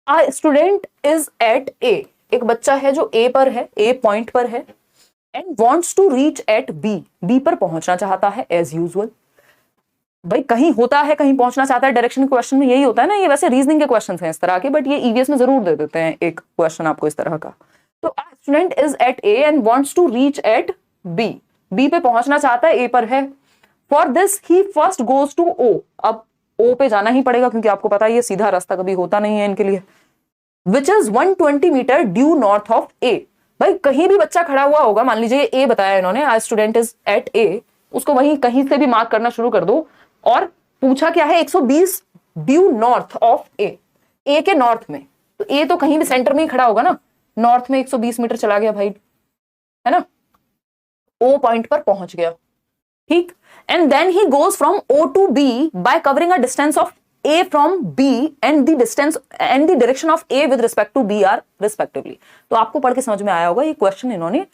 Uh student is at ए, एक बच्चा है जो ए पर है, ए पॉइंट पर है, and wants to reach at B, B पर पहुंचना चाहता है एज यूजुअल। भाई कहीं होता है, कहीं पहुंचना चाहता है, डायरेक्शन क्वेश्चन में यही होता है ना। ये वैसे रीजनिंग के क्वेश्चन हैं इस तरह के, बट ये ईवीएस में जरूर दे देते हैं एक क्वेश्चन आपको इस तरह का। तो student is at A and wants to reach at B, B पे पहुंचना चाहता है, ए पर है। For this he first goes to O, अब ओ पे जाना ही पड़ेगा क्योंकि आपको पता है ये सीधा रास्ता कभी होता नहीं है इनके लिए। Which is 120 metre due north of A. भाई कहीं भी बच्चा खड़ा हुआ होगा, मान लीजिए ए बताया इन्होंने, आज स्टूडेंट इज एट ए, उसको वहीं कहीं से भी मार्क करना शुरू कर दो। और पूछा क्या है, 120 ड्यू नॉर्थ ऑफ ए, ए के नॉर्थ में, तो ए तो कहीं भी सेंटर में ही खड़ा होगा ना, नॉर्थ में 120 मीटर चला गया भाई, है ना, ओ पॉइंट पर पहुंच गया, ठीक। And then he goes from O to B by covering a distance of A from B and the distance and the direction of A with respect to B are respectively. तो आपको पढ़ के समझ में आया होगा, ये क्वेश्चन इन्होंने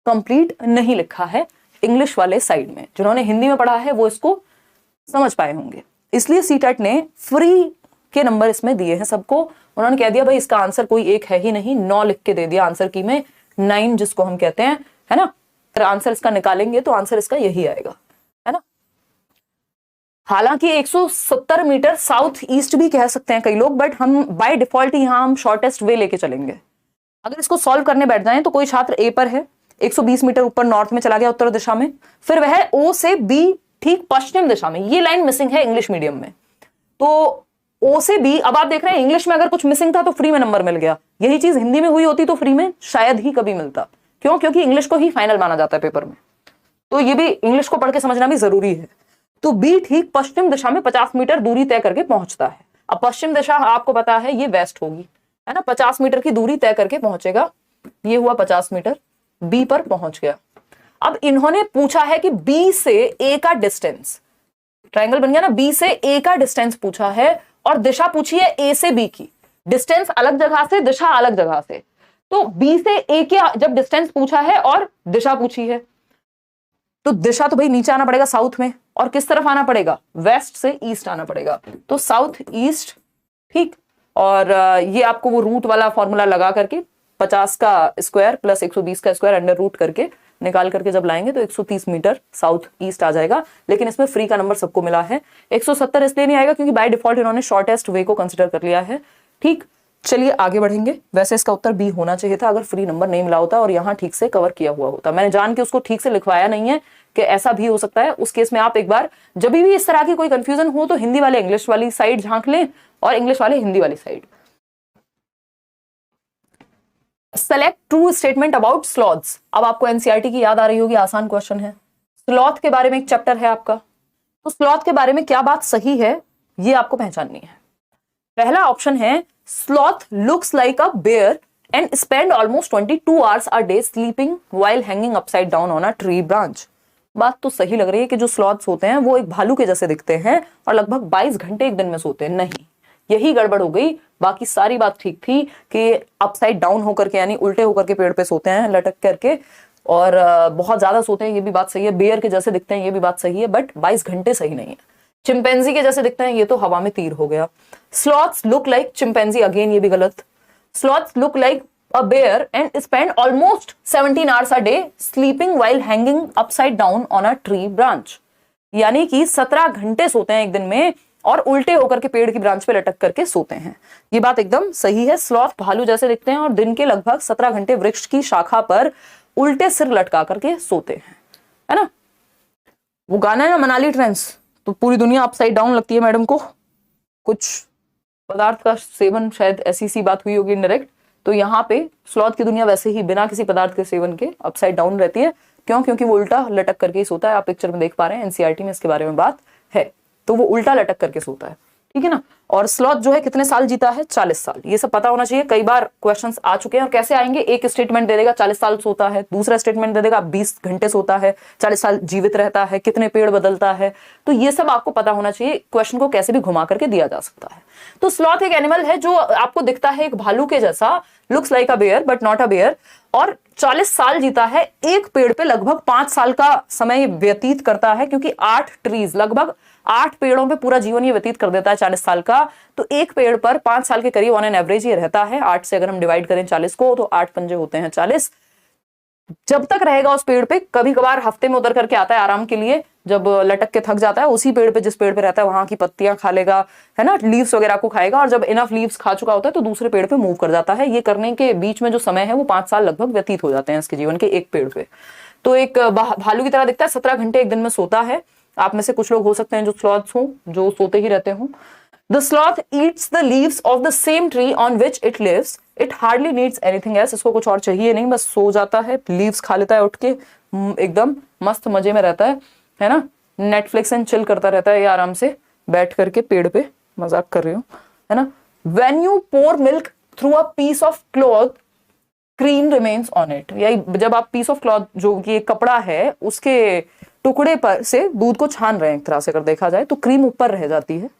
कंप्लीट नहीं लिखा है इंग्लिश वाले साइड में, जिन्होंने हिंदी में पढ़ा है वो इसको समझ पाए होंगे। इसलिए सीटेट ने फ्री के नंबर इसमें दिए हैं सबको। उन्होंने कह दिया भाई इसका आंसर कोई एक है ही नहीं, 9 लिख के दे दिया आंसर की में, 9 जिसको हम कहते हैं, है ना। अगर आंसर इसका निकालेंगे तो आंसर इसका यही आएगा, है ना। हालांकि 170 मीटर साउथ ईस्ट भी कह सकते हैं कई लोग, बट हम बाय डिफॉल्ट यहां हम शॉर्टेस्ट वे लेके चलेंगे। अगर इसको सॉल्व करने बैठ जाएं तो कोई छात्र ए पर है, 120 मीटर ऊपर नॉर्थ में चला गया, उत्तर दिशा में, फिर वह ओ से बी ठीक पश्चिम दिशा में, ये लाइन मिसिंग है इंग्लिश मीडियम में, तो ओ से बी। अब आप देख रहे हैं इंग्लिश में अगर कुछ मिसिंग था तो फ्री में नंबर मिल गया, यही चीज हिंदी में हुई होती तो फ्री में शायद ही कभी मिलता। क्यों? क्योंकि इंग्लिश को ही फाइनल माना जाता है पेपर में, तो ये भी इंग्लिश को पढ़ के समझना भी जरूरी है। तो बी ठीक पश्चिम दिशा में 50 मीटर दूरी तय करके पहुंचता है। अब पश्चिम दिशा आपको पता है ये वेस्ट होगी, है ना, 50 मीटर की दूरी तय करके पहुंचेगा, ये हुआ 50 मीटर, बी पर पहुंच गया। अब इन्होंने पूछा है कि बी से ए का डिस्टेंस, ट्रायंगल बन गया ना, बी से ए का डिस्टेंस पूछा है और दिशा पूछी है ए से बी की, डिस्टेंस अलग जगह से, दिशा अलग जगह से। तो बी से ए के जब डिस्टेंस पूछा है और दिशा पूछी है, तो दिशा तो भाई नीचे आना पड़ेगा साउथ में, और किस तरफ आना पड़ेगा, वेस्ट से ईस्ट आना पड़ेगा, तो साउथ ईस्ट, ठीक। और ये आपको वो रूट वाला फॉर्मूला लगा करके 50 का स्क्वायर प्लस 120 का स्क्वायर अंडर रूट करके निकाल करके जब लाएंगे तो 130 मीटर साउथ ईस्ट आ जाएगा। लेकिन इसमें फ्री का नंबर सबको मिला है, 170 इसलिए नहीं आएगा क्योंकि बाय डिफॉल्ट इन्होंने शॉर्टेस्ट वे को कंसिडर कर लिया है, ठीक। चलिए आगे बढ़ेंगे। वैसे इसका उत्तर बी होना चाहिए था अगर फ्री नंबर नहीं मिला होता और यहाँ ठीक से कवर किया हुआ होता। मैंने जान के उसको ठीक से लिखवाया नहीं है कि ऐसा भी हो सकता है। उस केस में आप एक बार जब भी इस तरह की कोई कंफ्यूजन हो तो हिंदी वाले इंग्लिश वाली साइड झांक लें और इंग्लिश वाले हिंदी वाली side. Select true statement about sloths. अब आपको एनसीईआरटी की याद आ रही होगी, आसान क्वेश्चन है। स्लॉथ के बारे में एक चैप्टर है आपका, तो स्लॉथ के बारे में क्या बात सही है ये आपको पहचाननी है। पहला ऑप्शन है sloth looks like a bear and spend almost 22 hours a day sleeping while hanging upside down on a tree branch. बात तो सही लग रही है कि जो स्लॉथ्स होते हैं वो एक भालू के जैसे दिखते हैं और लगभग 22 घंटे एक दिन में सोते हैं। नहीं, यही गड़बड़ हो गई, बाकी सारी बात ठीक थी कि अपसाइड डाउन होकर के यानी उल्टे होकर के पेड़ पे सोते हैं लटक करके, और बहुत ज्यादा सोते हैं, ये भी बात सही है। बेयर के जैसे दिखते हैं, ये भी बात सही है, बट 22 घंटे सही नहीं है। चिंपैंजी के जैसे दिखते हैं, ये तो हवा में तीर हो गया। Sloths look like chimpanzee, again ये भी गलत। Sloths look like a bear and spend almost 17 hours a day sleeping while hanging upside down on a tree branch, यानी कि 17 घंटे सोते हैं एक दिन में और उल्टे होकर के पेड़ की ब्रांच पे लटक करके सोते हैं। ये बात एकदम सही है। स्लॉथ भालू जैसे दिखते हैं और दिन के लगभग 17 घंटे वृक्ष की शाखा पर उल्टे सिर लटका करके सोते हैं, है ना। वो गाना है ना मनाली ट्रेंड्स, तो पूरी दुनिया अपसाइड डाउन लगती है मैडम को, कुछ पदार्थ का सेवन, शायद ऐसी सी बात हुई होगी इनडायरेक्ट। तो यहाँ पे स्लॉथ की दुनिया वैसे ही बिना किसी पदार्थ के सेवन के अपसाइड डाउन रहती है। क्यों? क्योंकि वो उल्टा लटक करके ही सोता है। आप पिक्चर में देख पा रहे हैं, एनसीईआरटी में इसके बारे में बात है। तो वो उल्टा लटक करके सोता है, ठीक है ना। और स्लॉथ जो है कितने साल जीता है? 40 साल। ये सब पता होना चाहिए, कई बार क्वेश्चंस आ चुके हैं। और कैसे आएंगे? एक स्टेटमेंट दे देगा 40 साल सोता है, दूसरा स्टेटमेंट दे देगा 20 घंटे सोता है, 40 साल जीवित रहता है, कितने पेड़ बदलता है। तो ये सब आपको पता होना चाहिए, क्वेश्चन को कैसे भी घुमा करके दिया जा सकता है। तो स्लॉथ एक एनिमल है जो आपको दिखता है एक भालू के जैसा, looks like a bear but not a bear, और 40 साल जीता है। एक पेड़ पे लगभग 5 साल का समय व्यतीत करता है, क्योंकि 8 ट्रीज, लगभग 8 पेड़ों पे पूरा जीवन ये व्यतीत कर देता है 40 साल का, तो एक पेड़ पर 5 साल के करीब ऑन एन एवरेज ये रहता है। 8 से अगर हम डिवाइड करें 40 को तो 8 पंजे होते हैं 40। जब तक रहेगा उस पेड़ पे, कभी कभार हफ्ते में उतर करके आता है आराम के लिए, जब लटक के थक जाता है उसी पेड़ पे, जिस पेड़ पे रहता है वहां की पत्तियां खा लेगा, है ना, लीव्स वगैरह को खाएगा, और जब इनफ लीव्स खा चुका होता है तो दूसरे पेड़ पे मूव कर जाता है। ये करने के बीच में जो समय है वो 5 साल लगभग व्यतीत हो जाते हैं इसके जीवन के एक पेड़ पे। तो एक भालू की तरह दिखता है, 17 घंटे एक दिन में सोता है। आप में से कुछ लोग हो सकते हैं जो स्लॉथ्स हो, जो सोते ही रहते हो। The sloth eats the leaves of the same tree on which it lives. It hardly needs anything else. इसको कुछ और चाहिए नहीं, बस सो जाता है, लीव्स खा लेता है उठ के, एकदम मस्त मजे में रहता है ना। नेटफ्लिक्स एंड चिल करता रहता है ये आराम से बैठ करके पेड़ पे, मजाक कर रही हूँ, है ना। When you pour milk through a piece of cloth, cream remains on it. यही जब आप piece of cloth, जो कि एक कपड़ा है, उसके टुकड़े पर से दूध को छान रहे हैं एक तरह से अगर देखा जाए, तो क्रीम ऊपर रह जाती है।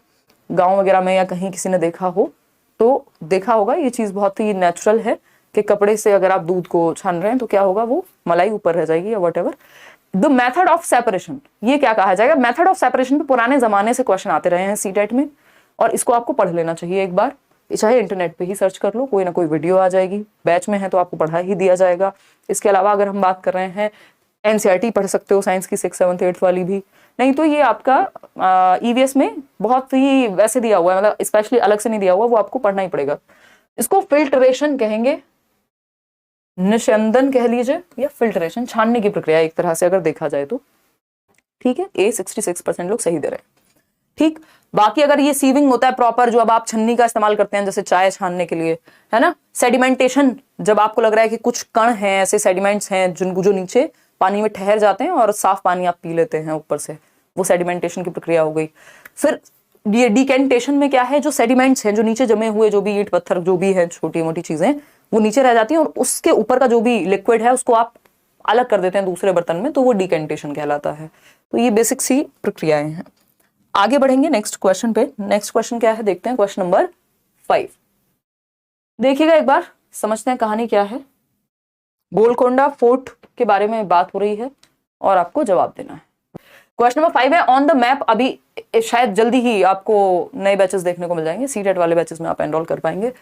गांव वगैरह में या कहीं किसी ने देखा हो तो देखा होगा, ये चीज बहुत ही नेचुरल है कि कपड़े से अगर आप दूध को छान रहे हैं तो क्या होगा, वो मलाई ऊपर रह जाएगी या what ever. The method of separation, ये क्या कहा जाएगा, मेथड ऑफ सेपरेशन पे पुराने जमाने से क्वेश्चन आते रहे हैं सीटेट में, और इसको आपको पढ़ लेना चाहिए एक बार, चाहे इंटरनेट पे ही सर्च कर लो, कोई ना कोई वीडियो आ जाएगी, बैच में है तो आपको पढ़ा ही दिया जाएगा। इसके अलावा अगर हम बात कर रहे हैं, एनसीईआरटी पढ़ सकते हो साइंस की 6th 7th 8th वाली भी, नहीं तो ये आपका ईवीएस में बहुत ही वैसे दिया हुआ है, मतलब स्पेशली अलग से नहीं दिया हुआ, वो आपको पढ़ना ही पड़ेगा। इसको फिल्ट्रेशन कहेंगे, निस्यंदन कह लीजिए, या फिल्ट्रेशन, छानने की प्रक्रिया एक तरह से अगर देखा जाए तो। ठीक है, ए 66% लोग सही दे रहे हैं। ठीक, बाकी अगर ये सीविंग होता है प्रॉपर, जो अब आप छन्नी का इस्तेमाल करते हैं जैसे चाय छानने के लिए, है ना। सेडिमेंटेशन, जब आपको लग रहा है कि कुछ कण हैं, ऐसे सेडिमेंट्स हैं जो नीचे पानी में ठहर जाते हैं और साफ पानी आप पी लेते हैं ऊपर से, वो सेडिमेंटेशन की प्रक्रिया हो गई। फिर ये डिकेंटेशन में क्या है, जो सेडिमेंट्स हैं जो नीचे जमे हुए, जो भी ईंट पत्थर जो भी है, छोटी मोटी चीजें, वो नीचे रह जाती हैं, और उसके ऊपर का जो भी लिक्विड है उसको आप अलग कर देते हैं दूसरे बर्तन में, तो वो डिकेंटेशन कहलाता है। तो ये बेसिक सी प्रक्रियाएं हैं। आगे बढ़ेंगे नेक्स्ट क्वेश्चन पे। नेक्स्ट क्वेश्चन क्या है देखते हैं, क्वेश्चन नंबर 5। देखिएगा एक बार, समझते हैं कहानी क्या है। गोलकोंडा फोर्ट के बारे में बात हो रही है और आपको जवाब देना है। क्वेश्चन नंबर 5 है, ऑन द मैप, अभी शायद जल्दी ही आपको नए बैचेस देखने को मिल जाएंगे, सीटेट वाले बैचेस में आप एनरोल कर पाएंगे,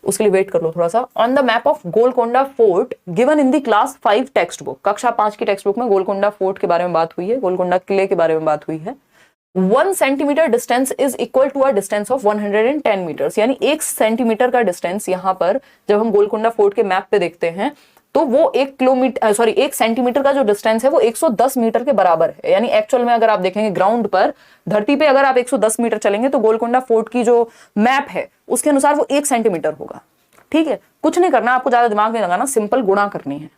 उसके लिए वेट कर लो थोड़ा सा। On the map of Golconda fort given in the class 5 text book, कक्षा 5 की टेक्स्ट बुक में गोलकोंडा फोर्ट के बारे में बात हुई है, गोलकोंडा किले के बारे में बात हुई है। 1 centimetre distance is equal to a distance of 110 metres, यानी 1 सेंटीमीटर का डिस्टेंस यहाँ पर जब हम गोलकोंडा फोर्ट के मैप पे देखते हैं तो वो 1 सेंटीमीटर का जो डिस्टेंस है वो 110 मीटर के बराबर है। यानी एक्चुअल में अगर आप देखेंगे ग्राउंड पर, धरती पे अगर आप 110 मीटर चलेंगे तो गोलकोंडा फोर्ट की जो मैप है उसके अनुसार वो 1 सेंटीमीटर होगा। ठीक है, कुछ नहीं करना, आपको ज्यादा दिमाग नहीं लगाना, सिंपल गुणा करनी है।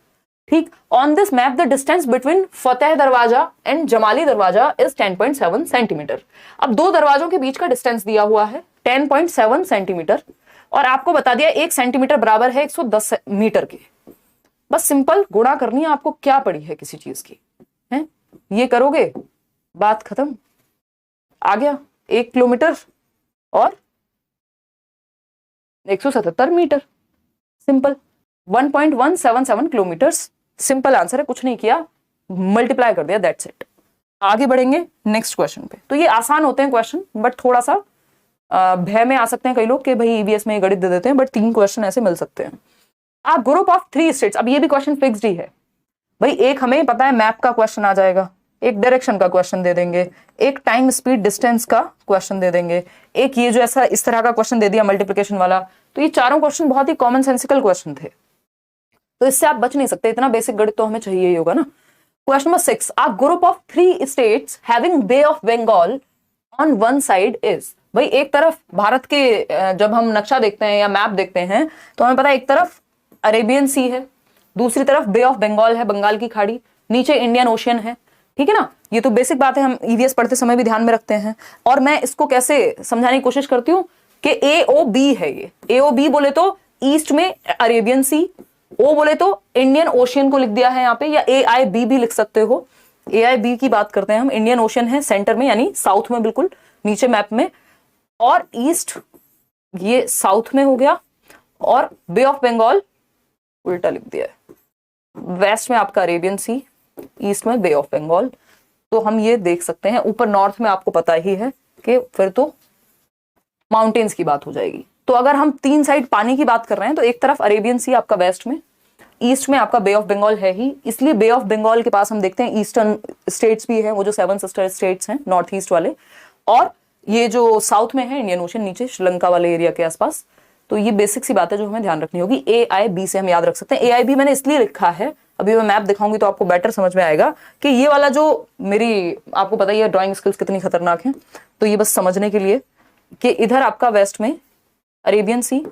ठीक, on this map the distance between Fateh Darwaza and Jamali दरवाजा इज 10.7 सेंटीमीटर। अब दो दरवाजों के बीच का डिस्टेंस दिया हुआ है 10.7 सेंटीमीटर, और आपको बता दिया 1 सेंटीमीटर बराबर है 110 मीटर के। बस सिंपल गुणा करनी है, आपको क्या पड़ी है किसी चीज की, है ये करोगे बात खत्म। आ गया 1 किलोमीटर और 177 metre, simple 1.177 kilometres, simple answer है, कुछ नहीं किया, मल्टीप्लाई कर दिया, दैट्स इट। आगे बढ़ेंगे नेक्स्ट क्वेश्चन पे। तो ये आसान होते हैं क्वेश्चन, बट थोड़ा सा भय में आ सकते हैं कई लोग कि भाई ईवीएस में गणित दे देते हैं, बट 3 क्वेश्चन ऐसे मिल सकते हैं। आ ग्रुप ऑफ 3 स्टेट्स, अब ये भी क्वेश्चन फिक्स्ड ही है भाई, एक हमें पता है मैप का क्वेश्चन आ जाएगा, एक डायरेक्शन का क्वेश्चन दे देंगे, एक टाइम स्पीड डिस्टेंस का क्वेश्चन दे देंगे, एक ये जो ऐसा इस तरह का क्वेश्चन दे दिया मल्टीप्लिकेशन वाला। तो ये चारों क्वेश्चन बहुत ही कॉमन सेंसिकल क्वेश्चन थे, तो इससे आप बच नहीं सकते, इतना बेसिक गणित तो हमें चाहिए ही होगा ना। Question number 6, a group of 3 states having bay of Bengal on one side is, भाई एक तरफ भारत के जब हम नक्शा देखते हैं या मैप देखते हैं तो हमें पता है एक तरफ अरेबियन सी है, दूसरी तरफ बे ऑफ बंगाल है, बंगाल की खाड़ी, नीचे इंडियन ओशियन है। ठीक है ना, ये तो बेसिक बात है, हम ईवीएस पढ़ते समय भी ध्यान में रखते हैं। और मैं इसको कैसे समझाने की कोशिश करती हूँ कि AOB है, ये AOB बोले तो ईस्ट में अरेबियन सी, ओ बोले तो इंडियन ओशियन को लिख दिया है यहाँ पे, या AIB भी लिख सकते हो। AIB की बात करते हैं हम, इंडियन ओशियन है सेंटर में यानी साउथ में बिल्कुल नीचे मैप में, और ईस्ट ये साउथ में हो गया, और बे ऑफ बंगाल उल्टा लिख दिया है, वेस्ट में आपका अरेबियन सी, ईस्ट में बे ऑफ बंगाल। तो हम ये देख सकते हैं। ऊपर नॉर्थ में आपको पता ही है कि फिर तो माउंटेन्स की बात हो जाएगी। तो अगर हम 3 साइड पानी की बात कर रहे हैं तो एक तरफ अरेबियन सी आपका वेस्ट में, ईस्ट में आपका बे ऑफ बंगाल है ही, इसलिए बे ऑफ बंगाल के पास हम देखते हैं ईस्टर्न स्टेट्स भी है, वो जो 7 सिस्टर स्टेट्स हैं नॉर्थ ईस्ट वाले, और ये जो साउथ में है इंडियन ओशन नीचे श्रीलंका वाले एरिया के आसपास। तो ये बेसिक सी बात है जो हमें ध्यान रखनी होगी। AIB से हम याद रख सकते हैं। AIB मैंने इसलिए लिखा है, अभी मैं मैप दिखाऊंगी तो आपको बेटर समझ में आएगा कि ये वाला जो मेरी, आपको पता ही है ड्राइंग स्किल्स कितनी खतरनाक है, तो ये बस समझने के लिए कि इधर आपका वेस्ट में अरेबियन सी,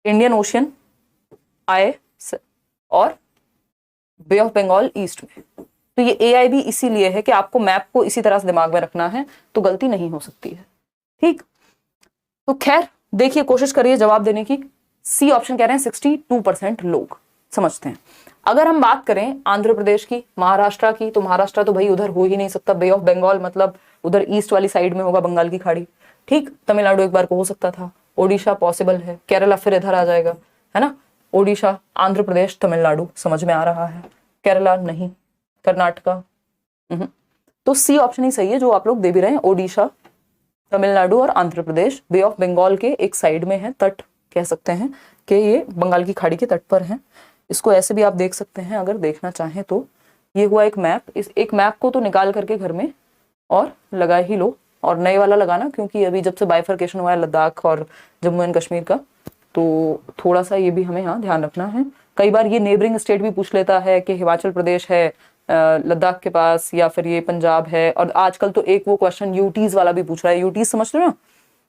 इंडियन ओशियन आए और बे ऑफ बंगाल ईस्ट में। तो ये AIB इसीलिए है कि आपको मैप को इसी तरह से दिमाग में रखना है, तो गलती नहीं हो सकती है। ठीक, तो खैर देखिए, कोशिश करिए जवाब देने की। सी ऑप्शन कह रहे हैं 62% लोग समझते हैं। अगर हम बात करें आंध्र प्रदेश की, महाराष्ट्र की, तो महाराष्ट्र तो भाई उधर हो ही नहीं सकता, बे ऑफ बंगाल मतलब उधर ईस्ट वाली साइड में होगा बंगाल की खाड़ी। ठीक, तमिलनाडु एक बार को हो सकता था, ओडिशा पॉसिबल है, केरला फिर इधर आ जाएगा, है ना। ओडिशा, आंध्र प्रदेश, तमिलनाडु समझ में आ रहा है, केरला नहीं, कर्नाटका, तो सी ऑप्शन ही सही है जो आप लोग दे भी रहे हैं। ओडिशा, तमिलनाडु और आंध्र प्रदेश बे ऑफ बंगाल के एक साइड में है, तट कह सकते हैं कि ये बंगाल की खाड़ी के तट पर है। इसको ऐसे भी आप देख सकते हैं अगर देखना चाहें तो। ये हुआ एक मैप, इस एक मैप को तो निकाल करके घर में और लगा ही लो, और नए वाला लगाना, क्योंकि अभी जब से बाइफर्केशन हुआ है लद्दाख और जम्मू एंड कश्मीर का, तो थोड़ा सा ये भी हमें यहाँ ध्यान रखना है। कई बार ये नेबरिंग स्टेट भी पूछ लेता है कि हिमाचल प्रदेश है लद्दाख के पास, या फिर ये पंजाब है, और आजकल तो एक वो क्वेश्चन यूटीज वाला भी पूछ रहा है। यूटीज समझ लो ना,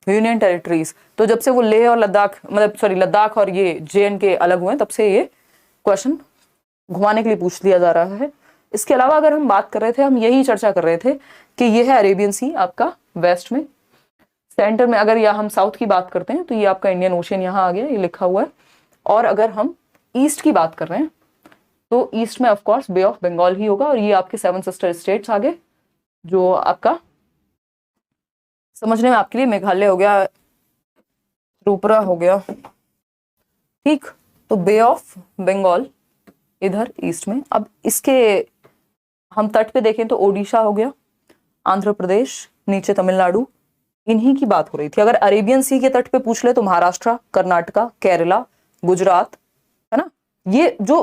यूनियन टेरिटरीज। तो जब से वो लेह और लद्दाख, मतलब सॉरी लद्दाख और ये JNK अलग हुए, तब से ये क्वेश्चन घुमाने के लिए पूछ लिया जा रहा है। इसके अलावा अगर हम बात कर रहे थे, हम यही चर्चा कर रहे थे कि ये है अरेबियन सी आपका वेस्ट में, सेंटर में। अगर या हम साउथ की बात करते हैं तो ये आपका इंडियन ओशियन यहाँ आ गया, ये लिखा हुआ है। और अगर हम ईस्ट की बात कर रहे हैं तो ईस्ट में ऑफकोर्स बे ऑफ बंगाल ही होगा, और ये आपके 7 सिस्टर स्टेट्स आ गए, जो आपका समझने में आपके लिए मेघालय हो गया, त्रिपुरा हो गया। ठीक, तो बे ऑफ बंगाल इधर ईस्ट में। अब इसके हम तट पे देखें तो ओडिशा हो गया, आंध्र प्रदेश, नीचे तमिलनाडु, इन्हीं की बात हो रही थी। अगर अरेबियन सी के तट पे पूछ ले तो महाराष्ट्र, कर्नाटका, केरला, गुजरात, है ना। ये जो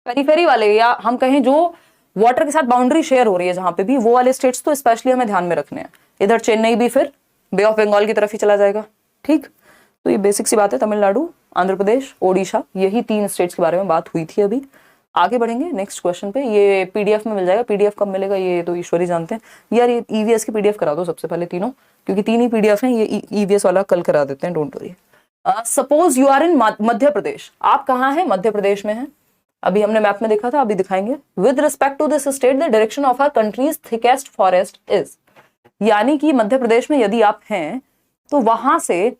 पेरीफेरी वाले, या हम कहें जो वाटर के साथ बाउंड्री शेयर हो रही है जहां पे भी, वो वाले स्टेट्स तो स्पेशली हमें ध्यान में रखने हैं। इधर चेन्नई भी फिर बे ऑफ बंगाल की तरफ ही चला जाएगा। ठीक, तो ये बेसिक सी बात है। तमिलनाडु, आंध्र प्रदेश, ओडिशा, यही 3 स्टेट्स के बारे में बात हुई थी। अभी आगे बढ़ेंगे नेक्स्ट क्वेश्चन पे। ये PDF में मिल जाएगा, PDF कब मिलेगा ये तो ईश्वर ही जानते हैं। यार ये EVS की PDF करा दो सबसे पहले तीनों, क्योंकि 3 ही PDF हैं। ये EVS वाला कल करा देते हैं, don't worry. Suppose you are in Madhya Pradesh, आप कहाँ हैं? मध्य प्रदेश में हैं। अभी हमने मैप में देखा था, अभी दिखाएंगे। With respect to this state the direction of our country's thickest forest is, यानी कि मध्य प्रदेश में यदि आप हैं तो वहां से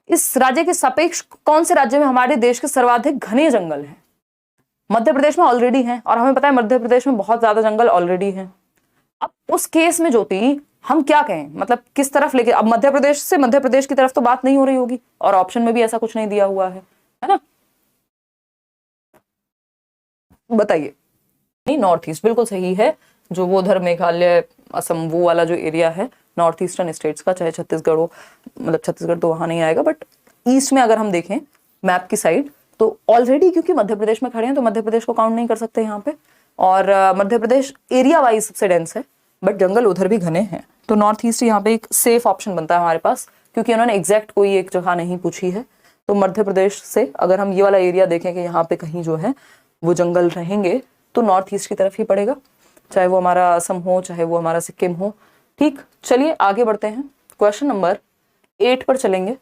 इस राज्य के सापेक्ष कौन से राज्य में हमारे देश के सर्वाधिक घने जंगल हैं? मध्य प्रदेश में ऑलरेडी हैं, और हमें पता है मध्य प्रदेश में बहुत ज्यादा जंगल ऑलरेडी हैं। अब उस केस में ज्योति हम क्या कहें, मतलब किस तरफ लेके? अब मध्य प्रदेश से मध्य प्रदेश की तरफ तो बात नहीं हो रही होगी, और ऑप्शन में भी ऐसा कुछ नहीं दिया हुआ है ना। बताइए। नहीं, नॉर्थ ईस्ट बिल्कुल सही है। जो वो उधर मेघालय, असम, वो वाला जो एरिया है नॉर्थ ईस्टर्न स्टेट्स का, चाहे छत्तीसगढ़ हो, मतलब छत्तीसगढ़ तो वहां नहीं आएगा, बट ईस्ट में अगर हम देखें मैप की साइड तो ऑलरेडी, क्योंकि मध्य प्रदेश में खड़े हैं तो मध्य प्रदेश को काउंट नहीं कर सकते यहाँ पे। और मध्य प्रदेश एरिया वाइज सबसे डेंस है, बट जंगल उधर भी घने हैं। तो नॉर्थ ईस्ट यहाँ पे एक सेफ ऑप्शन बनता है हमारे पास, क्योंकि उन्होंने एग्जैक्ट कोई एक जगह नहीं पूछी है। तो मध्य प्रदेश से अगर हम ये वाला एरिया देखें कि यहाँ पे कहीं जो है वो जंगल रहेंगे, तो नॉर्थ ईस्ट की तरफ ही पड़ेगा, चाहे वो हमारा असम हो, चाहे वो हमारा सिक्किम हो। ठीक, चलिए आगे बढ़ते हैं। क्वेश्चन नंबर 8 पर चलेंगे।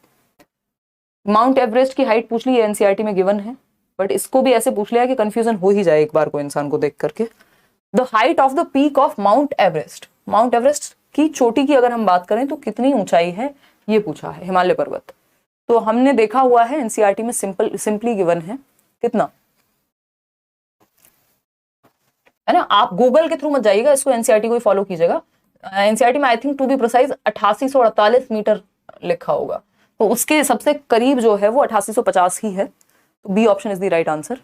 माउंट एवरेस्ट की हाइट पूछ ली है, NCERT में गिवन है, बट इसको भी ऐसे पूछ लिया कि कंफ्यूजन हो ही जाए एक बार को इंसान को देख करके। The height of the peak of mount Everest, mount Everest की चोटी की अगर हम बात करें तो कितनी ऊंचाई है, ये पूछा है, हिमालय पर्वत। तो हमने देखा हुआ है NCERT में सिंपली गिवन है कितना, है ना। आप गूगल के थ्रू मत जाइएगा, इसको NCERT को ही फॉलो कीजिएगा। NCERT में I think to be precise 8848 metre लिखा होगा, तो उसके सबसे करीब जो है वो 8850 ही है। तो B option is the right answer.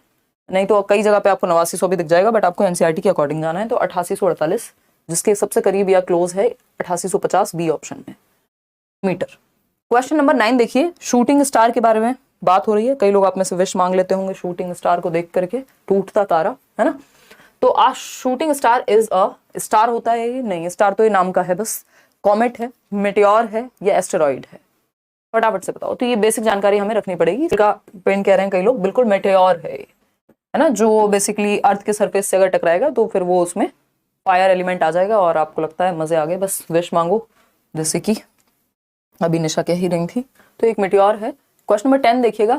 नहीं तो कई जगह पे आपको 8900 भी दिख जाएगा, बट आपको एनसीईआरटी के अकॉर्डिंग जाना है। तो 8848, जिसके सबसे करीब या क्लोज है 8850 बी ऑप्शन में मीटर। क्वेश्चन नंबर 9 देखिए, शूटिंग स्टार के बारे में बात हो रही है। कई लोग आप में से विश मांग लेते होंगे शूटिंग स्टार को देख करके, टूटता तारा, है ना। तो a shooting star is a star होता है ये? नहीं, स्टार तो ये नाम का है बस। कॉमेट है, मेटेओर है या एस्टेरॉइड है? फटाफट से बताओ। तो ये बेसिक जानकारी हमें रखनी पड़ेगी। इसका पेन कह रहे हैं कई लोग, बिल्कुल मेटेओर है ना, जो बेसिकली अर्थ के सरफेस से अगर टकराएगा तो फिर वो उसमें फायर एलिमेंट आ जाएगा और आपको लगता है मजे आ गए, बस विश मांगो, जैसे कि अभी निशा कह ही रही थी। तो एक मेटेओर है। क्वेश्चन नंबर 10 देखिएगा।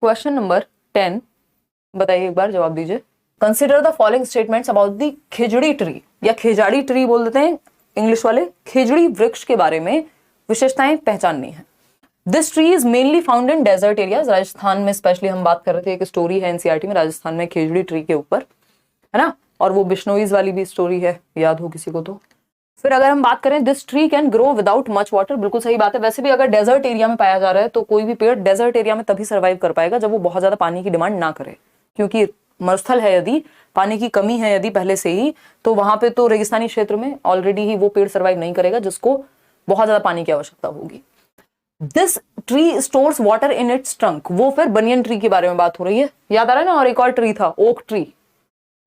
क्वेश्चन नंबर 10 बताइए, एक बार जवाब दीजिए। Consider the following statements about the khijri tree, या खेजाड़ी ट्री बोल देते हैं इंग्लिश वाले, खिजड़ी वृक्ष के बारे में विशेषताएं पहचाननी है। This tree is mainly found in desert areas, Rajasthan में स्पेशली हम बात कर रहे थे। एक स्टोरी है एनसीईआरटी में राजस्थान में खिजड़ी ट्री के ऊपर, है ना, और वो बिश्नोईज वाली भी स्टोरी है, याद हो किसी को तो। फिर अगर हम बात करें, this tree can grow without much water, बिल्कुल सही बात है। वैसे भी अगर डेजर्ट एरिया में पाया जा रहा है तो कोई भी पेड़ डेजर्ट एरिया में तभी सर्वाइव कर पाएगा जब वो बहुत ज्यादा पानी की डिमांड ना करे, क्योंकि मरुस्थल है, यदि पानी की कमी है यदि पहले से ही, तो वहां पे तो रेगिस्तानी क्षेत्र में ऑलरेडी ही वो पेड़ सर्वाइव नहीं करेगा जिसको बहुत ज्यादा पानी की आवश्यकता होगी। This tree stores water in its trunk, वो फिर बनियन ट्री के बारे में बात हो रही है, याद आ रहा है ना। और एक और ट्री था ओक ट्री,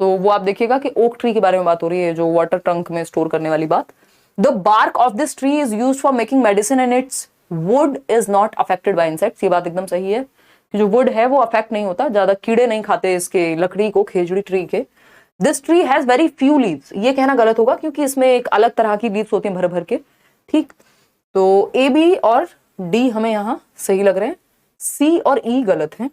तो वो आप देखिएगा कि ओक ट्री के बारे में बात हो रही है, जो वाटर ट्रंक में स्टोर करने वाली बात। The bark of this tree is used for making medicine and its wood is not affected by insects, ये बात एकदम सही है कि जो वुड है वो अफेक्ट नहीं होता, ज्यादा कीड़े नहीं खाते इसके लकड़ी को, खेजड़ी ट्री के। This tree has very few leaves, ये कहना गलत होगा क्योंकि इसमें एक अलग तरह की लीव्स होती हैं भर भर के, ठीक। तो ए बी और डी हमें यहाँ सही लग रहे हैं, सी और ई गलत हैं।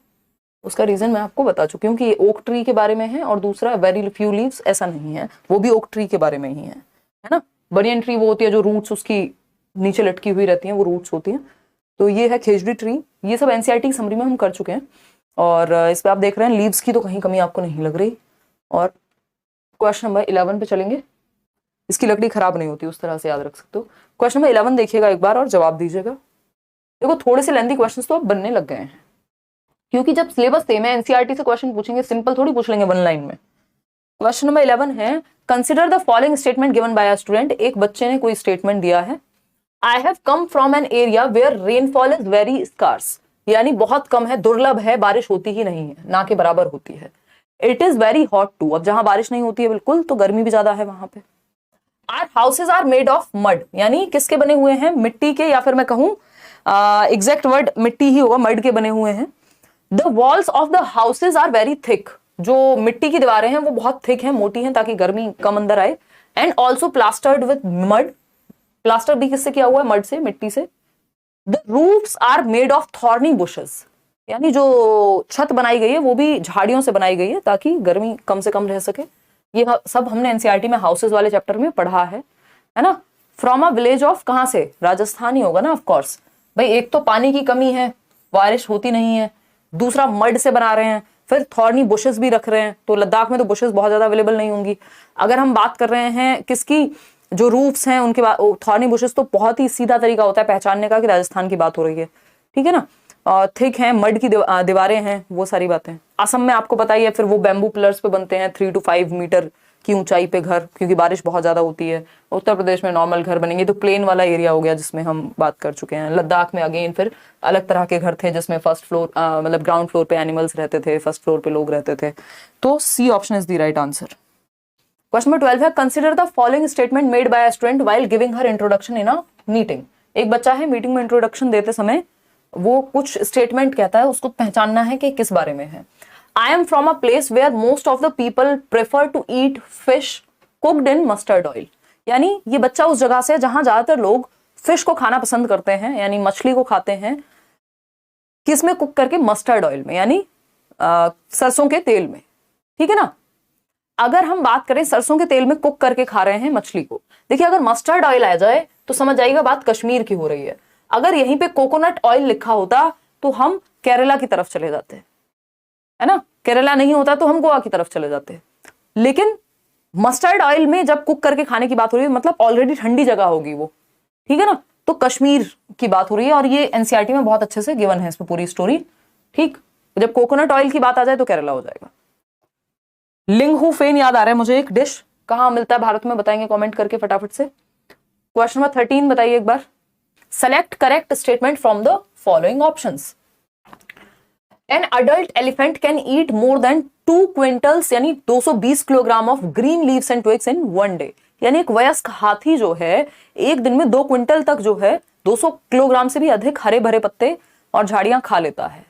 उसका रीजन मैं आपको बता चुकी हूँ कि ये ओक ट्री के बारे में है, और दूसरा वेरी फ्यू लीव्स ऐसा नहीं है, वो भी ओक ट्री के बारे में ही है ना। बनियन ट्री वो होती है जो रूट्स उसकी नीचे लटकी हुई रहती हैं, वो रूट्स होती हैं। तो ये है खेजड़ी ट्री। ये सब एनसीईआरटी समरी में हम कर चुके हैं, और इस पे आप देख रहे हैं लीव्स की तो कहीं कमी आपको नहीं लग रही। और क्वेश्चन नंबर 11 पे चलेंगे। इसकी लकड़ी खराब नहीं होती, उस तरह से याद रख सकते हो। क्वेश्चन नंबर 11 देखिएगा एक बार और जवाब दीजिएगा। देखो थोड़े से लेंथी क्वेश्चंस तो अब बनने लग गए हैं, क्योंकि जब सिलेबस सेम है, एनसीईआरटी से क्वेश्चन पूछेंगे, सिंपल थोड़ी पूछ लेंगे वन लाइन में। क्वेश्चन नंबर 11 है, consider the following statement given by a student, एक बच्चे ने कोई स्टेटमेंट दिया है। I have come from an area where rainfall is very scarce, यानी बहुत कम है, दुर्लभ है, बारिश होती ही नहीं है, ना के बराबर होती है। It is very hot too, अब जहां बारिश नहीं होती है बिल्कुल, तो गर्मी भी ज्यादा है वहां पे। Our houses are made of mud, यानी किसके बने हुए हैं, मिट्टी के, या फिर मैं कहूं एग्जैक्ट वर्ड मिट्टी ही होगा, मड के बने हुए हैं। The walls of the houses are very thick, जो मिट्टी की दीवारें हैं वो बहुत थिक हैं, मोटी हैं, ताकि गर्मी कम अंदर आए। And also plastered with mud, plaster भी किससे किया हुआ है, मड से, मिट्टी से। The roofs are made of thorny bushes, यानी जो छत बनाई गई है वो भी झाड़ियों से बनाई गई है ताकि गर्मी कम से कम रह सके। ये सब हमने एनसीईआरटी में हाउसेज वाले चैप्टर में पढ़ा है ना। फ्रॉम अ विलेज ऑफ, कहां से, राजस्थान ही होगा ना ऑफ कोर्स भाई। एक तो पानी की कमी है, बारिश होती नहीं है, दूसरा मड से बना रहे हैं, फिर थॉर्नी बुशेस भी रख रहे हैं, तो लद्दाख में तो बुशेस बहुत ज्यादा अवेलेबल नहीं होंगी। अगर हम बात कर रहे हैं किसकी, जो रूफ्स हैं उनके बाद थॉर्नी बुशेस, तो बहुत ही सीधा तरीका होता है पहचानने का कि राजस्थान की बात हो रही है, ठीक है ना। थिक है, मड की दीवारें हैं, वो सारी बातें। असम में आपको पता ही है, फिर वो बैम्बू पिलर्स पे बनते हैं 3 to 5 मीटर की ऊंचाई पे घर, क्योंकि बारिश बहुत ज्यादा होती है। उत्तर प्रदेश में नॉर्मल घर बनेंगे, तो प्लेन वाला एरिया हो गया जिसमें हम बात कर चुके हैं। लद्दाख में अगेन फिर अलग तरह के घर थे, जिसमें फर्स्ट फ्लोर मतलब ग्राउंड फ्लोर पे एनिमल्स रहते थे, फर्स्ट फ्लोर पे लोग रहते थे। तो C option is the right answer. Question number 12 है, consider the following statement made by a student while giving her introduction in a meeting. एक बच्चा है, मीटिंग में इंट्रोडक्शन देते समय वो कुछ स्टेटमेंट कहता है, उसको पहचानना है कि किस बारे में है। I am from a place where most of the people prefer to eat fish cooked in mustard oil, यानी ये बच्चा उस जगह से जहां ज्यादातर लोग फिश को खाना पसंद करते हैं, यानी मछली को खाते हैं, किसमें कुक करके, मस्टर्ड ऑयल में, यानी सरसों के तेल में, ठीक है ना। अगर हम बात करें सरसों के तेल में कुक करके खा रहे हैं मछली को, देखिए अगर मस्टर्ड ऑयल आ जाए तो समझ जाइएगा बात कश्मीर की हो रही है। अगर यहीं पे कोकोनट ऑयल लिखा होता तो हम केरला की तरफ चले जाते, है ना। केरला नहीं होता तो हम गोवा की तरफ चले जाते। लेकिन मस्टर्ड ऑयल में जब कुक करके खाने की बात हो रही है, मतलब ऑलरेडी ठंडी जगह होगी वो, ठीक है ना, तो कश्मीर की बात हो रही है। और ये एनसीईआरटी में बहुत अच्छे से गिवन है इसमें पूरी स्टोरी, ठीक। तो जब कोकोनट ऑयल की बात आ जाए तो केरला हो जाएगा। लिंगहू फेन याद आ रहा है मुझे, एक डिश कहां मिलता है भारत में, बताएंगे कमेंट करके फटाफट से। क्वेश्चन नंबर 13 बताइए एक बार। Select correct statement from the following options. An adult elephant can eat more than 2 quintals यानी 220 kilogram of green leaves and twigs in 1 day. यानी एक वयस्क हाथी जो है एक दिन में 2 क्विंटल तक जो है 200 किलोग्राम से भी अधिक हरे भरे पत्ते और झाड़ियां खा लेता है।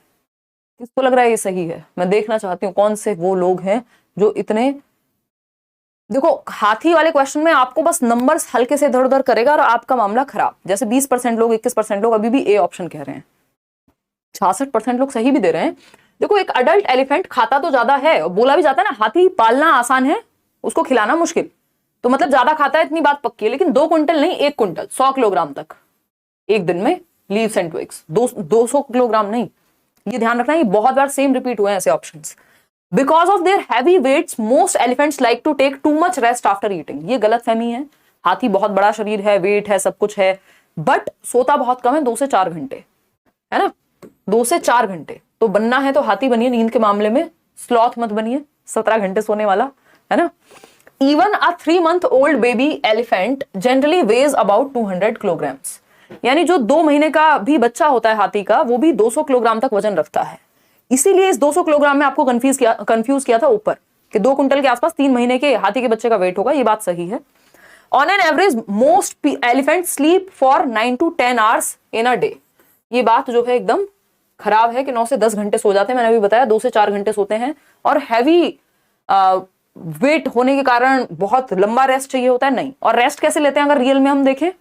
किसको लग रहा है ये सही है? मैं देखना चाहती हूँ कौन से वो लोग हैं जो इतने, देखो हाथी वाले क्वेश्चन में आपको बस नंबर्स हल्के से इधर उधर करेगा और आपका मामला खराब। जैसे 20% लोग 21% लोग अभी भी ए ऑप्शन कह रहे हैं, 66% लोग सही भी दे रहे हैं। देखो एक अडल्ट एलिफेंट खाता तो ज्यादा है, और बोला भी जाता है ना हाथी पालना आसान है उसको खिलाना मुश्किल, तो मतलब ज्यादा खाता है इतनी बात पक्की है। लेकिन 2 क्विंटल नहीं, 1 क्विंटल 100 किलोग्राम तक एक दिन में लीव्स एंड ट्विग्स, 200 किलोग्राम नहीं, ये ध्यान रखना। ये बहुत बार सेम रिपीट हुए हैं ऐसे options. Because of their heavy weights most elephants like to take too much rest after eating. ये गलत फहमी है। हाथी बहुत बड़ा शरीर है, वेट है, सब कुछ है, बट सोता बहुत कम है, 2 से 4 घंटे, है ना, 2 से 4 घंटे। तो बनना है तो हाथी बनिए नींद के मामले में, स्लॉथ मत बनिए 17 घंटे सोने वाला, है ना। Even a 3 month old baby elephant generally ways about 200 kilograms. यानी जो 2 महीने का भी बच्चा होता है हाथी का, वो भी 200 किलोग्राम तक वजन रखता है। इसीलिए इस 200 किलोग्राम में आपको कंफ्यूज किया था ऊपर कि 2 क्विंटल के आसपास 3 महीने के हाथी के बच्चे का वेट होगा। ये बात सही है। On an average most elephant sleep for 9 to 10 hours in a day. ये बात जो है एकदम खराब है कि 9 से 10 घंटे सो जाते हैं। मैंने अभी बताया 2 से 4 घंटे सोते हैं, और हैवी वेट होने के कारण बहुत लंबा रेस्ट चाहिए होता है। नहीं, और रेस्ट कैसे लेते हैं अगर रियल में हम देखें,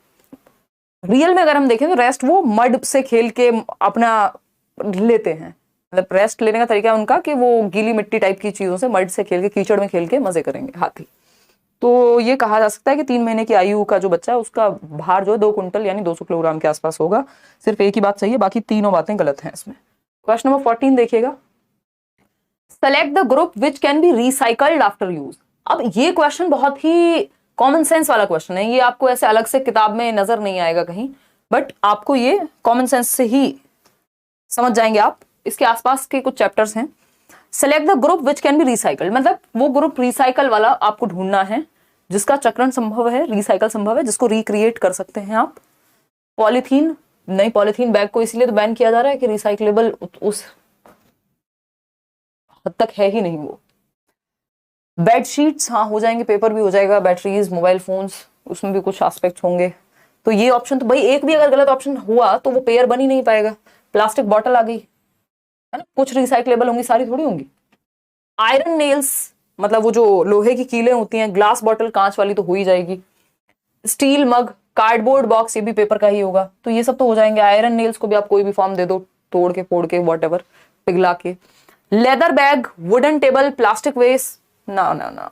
रियल में अगर हम देखें तो रेस्ट वो मड से खेल के अपना लेते हैं। मतलब रेस्ट लेने का तरीका है उनका कि वो गीली मिट्टी टाइप की चीजों से, मड से खेल के, कीचड़ में खेल के मजे करेंगे हाथी। तो ये कहा जा सकता है कि 3 महीने की आयु का जो बच्चा है उसका भार जो है 2 क्विंटल यानी 200 किलोग्राम के आसपास होगा। सिर्फ एक ही बात सही है, बाकी तीनों बातें गलत हैं इसमें। क्वेश्चन नंबर 14 देखिएगा। Select the group which can be recycled after use. अब ये क्वेश्चन बहुत ही कॉमन सेंस वाला क्वेश्चन है। ये आपको ऐसे अलग से किताब में नजर नहीं आएगा कहीं, बट आपको ये कॉमन सेंस से ही समझ जाएंगे आप। इसके आसपास के कुछ चैप्टर्स हैं। Select the group which can be recycled, मतलब वो ग्रुप रिसाइकल वाला आपको ढूंढना है जिसका चक्रण संभव है, रिसाइकल संभव है, जिसको रिक्रिएट कर सकते हैं आप। पॉलीथीन नहीं, पॉलीथीन बैग को इसलिए तो बैन किया जा रहा है कि रिसाइकलेबल उस हद तक है ही नहीं वो। बेडशीट्स हाँ हो जाएंगे, पेपर भी हो जाएगा, बैटरीज, मोबाइल फोन्स, उसमें भी कुछ एस्पेक्ट होंगे। तो ये ऑप्शन तो भाई एक भी अगर गलत ऑप्शन हुआ तो वो पेयर बन ही नहीं पाएगा। प्लास्टिक बॉटल आ गई, है ना, कुछ रिसाइकलेबल होंगी, सारी थोड़ी होंगी। आयरन नेल्स मतलब वो जो लोहे की कीलें होती हैं, ग्लास बॉटल कांच वाली तो हो ही जाएगी। स्टील मग, कार्डबोर्ड बॉक्स, ये भी पेपर का ही होगा। तो ये सब तो हो जाएंगे। आयरन नेल्स को भी आप कोई भी फॉर्म दे दो, तोड़ के, फोड़ के, वॉट पिघला के। Leather bag, wooden table, plastic waste, ना ना ना।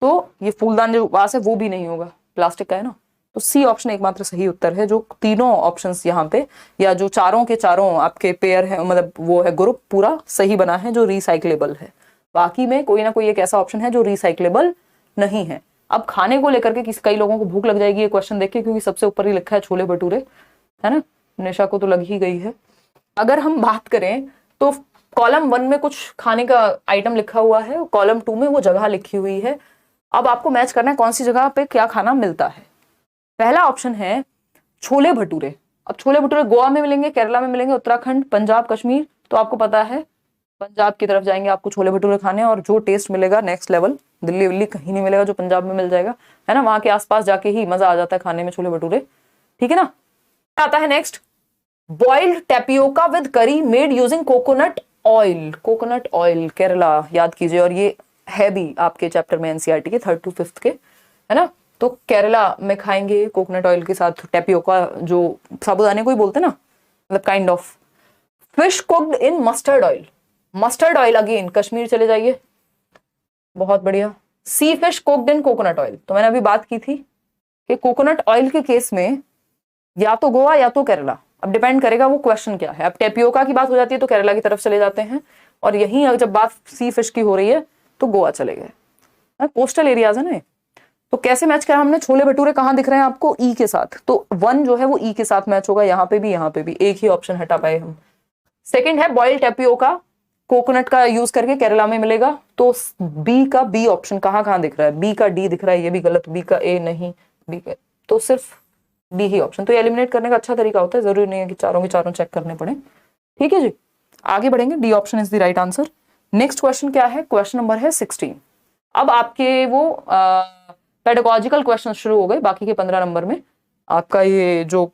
तो ये फूलदान जो वास है वो भी नहीं होगा, प्लास्टिक का है ना। तो सी ऑप्शन एकमात्र सही उत्तर है। जो तीनों ऑप्शंस यहाँ पे, या जो चारों के चारों आपके पेयर है, मतलब वो है ग्रुप पूरा सही बना है जो रिसाइकलेबल है। बाकी में कोई ना कोई एक ऐसा ऑप्शन है जो रिसाइकलेबल नहीं है। अब खाने को लेकर के कई लोगों को भूख लग जाएगी ये क्वेश्चन देख के, क्योंकि सबसे ऊपर ही लिखा है छोले भटूरे, है ना। निशा को तो लग ही गई है। अगर हम बात करें तो कॉलम 1 में कुछ खाने का आइटम लिखा हुआ है, कॉलम 2 में वो जगह लिखी हुई है। अब आपको मैच करना है कौन सी जगह पे क्या खाना मिलता है। पहला ऑप्शन है छोले भटूरे। अब छोले भटूरे गोवा में मिलेंगे, केरला में मिलेंगे, उत्तराखंड, पंजाब, कश्मीर। तो आपको पता है पंजाब की तरफ जाएंगे आपको छोले भटूरे खाने, और जो टेस्ट मिलेगा नेक्स्ट लेवल। दिल्ली विल्ली कहीं नहीं मिलेगा जो पंजाब में मिल जाएगा, है ना। वहां के आसपास जाके ही मजा आ जाता है खाने में छोले भटूरे, ठीक है ना। आता है नेक्स्ट, बॉइल्ड टैपियोका विद करी made using coconut oil. Coconut oil Kerala, याद कीजिए। और ये है भी आपके चैप्टर में एनसीईआरटी के 3rd to 5th के, है ना। तो केरला में खाएंगे कोकोनट ऑयल के साथ टैपियोका, जो साबुदाने को ही बोलते हैं ना, मतलब kind of. Fish cooked in mustard oil. Mustard oil again Kashmir चले जाइए, बहुत बढ़िया। Sea fish cooked in coconut oil, तो मैंने अभी बात की थी कि कोकोनट ऑयल के केस में या तो गोवा या तो केरला। अब डिपेंड करेगा वो क्वेश्चन क्या है। अब टेपियोका की बात हो जाती है तो केरला की तरफ चले जाते हैं, और यहीं जब बात सी फिश की हो रही है तो गोवा चले गए। कोस्टल एरियाज है ना। तो कैसे मैच करा हमने, छोले भटूरे कहाँ दिख रहे हैं आपको, ई के साथ, तो 1 जो है वो ई के साथ मैच होगा, यहाँ पे भी, एक ही ऑप्शन हटा पाए हम। सेकंड है बॉइल्ड टेपियोका, कोकोनट का यूज करके केरला में मिलेगा, तो बी का बी ऑप्शन कहाँ दिख रहा है, बी का डी दिख रहा है, ये भी गलत, बी का ए नहीं, बी का, तो सिर्फ डी ही ऑप्शन। तो ये एलिमिनेट करने का अच्छा तरीका होता है, जरूरी नहीं है कि चारों के चारों चेक करने पड़े। ठीक है जी, आगे बढ़ेंगे, D option is the right answer. Next question क्या है, क्वेश्चन नंबर है 16। अब आपके वो पेडागोजिकल क्वेश्चन शुरू हो गए, बाकी के 15 नंबर में आपका ये जो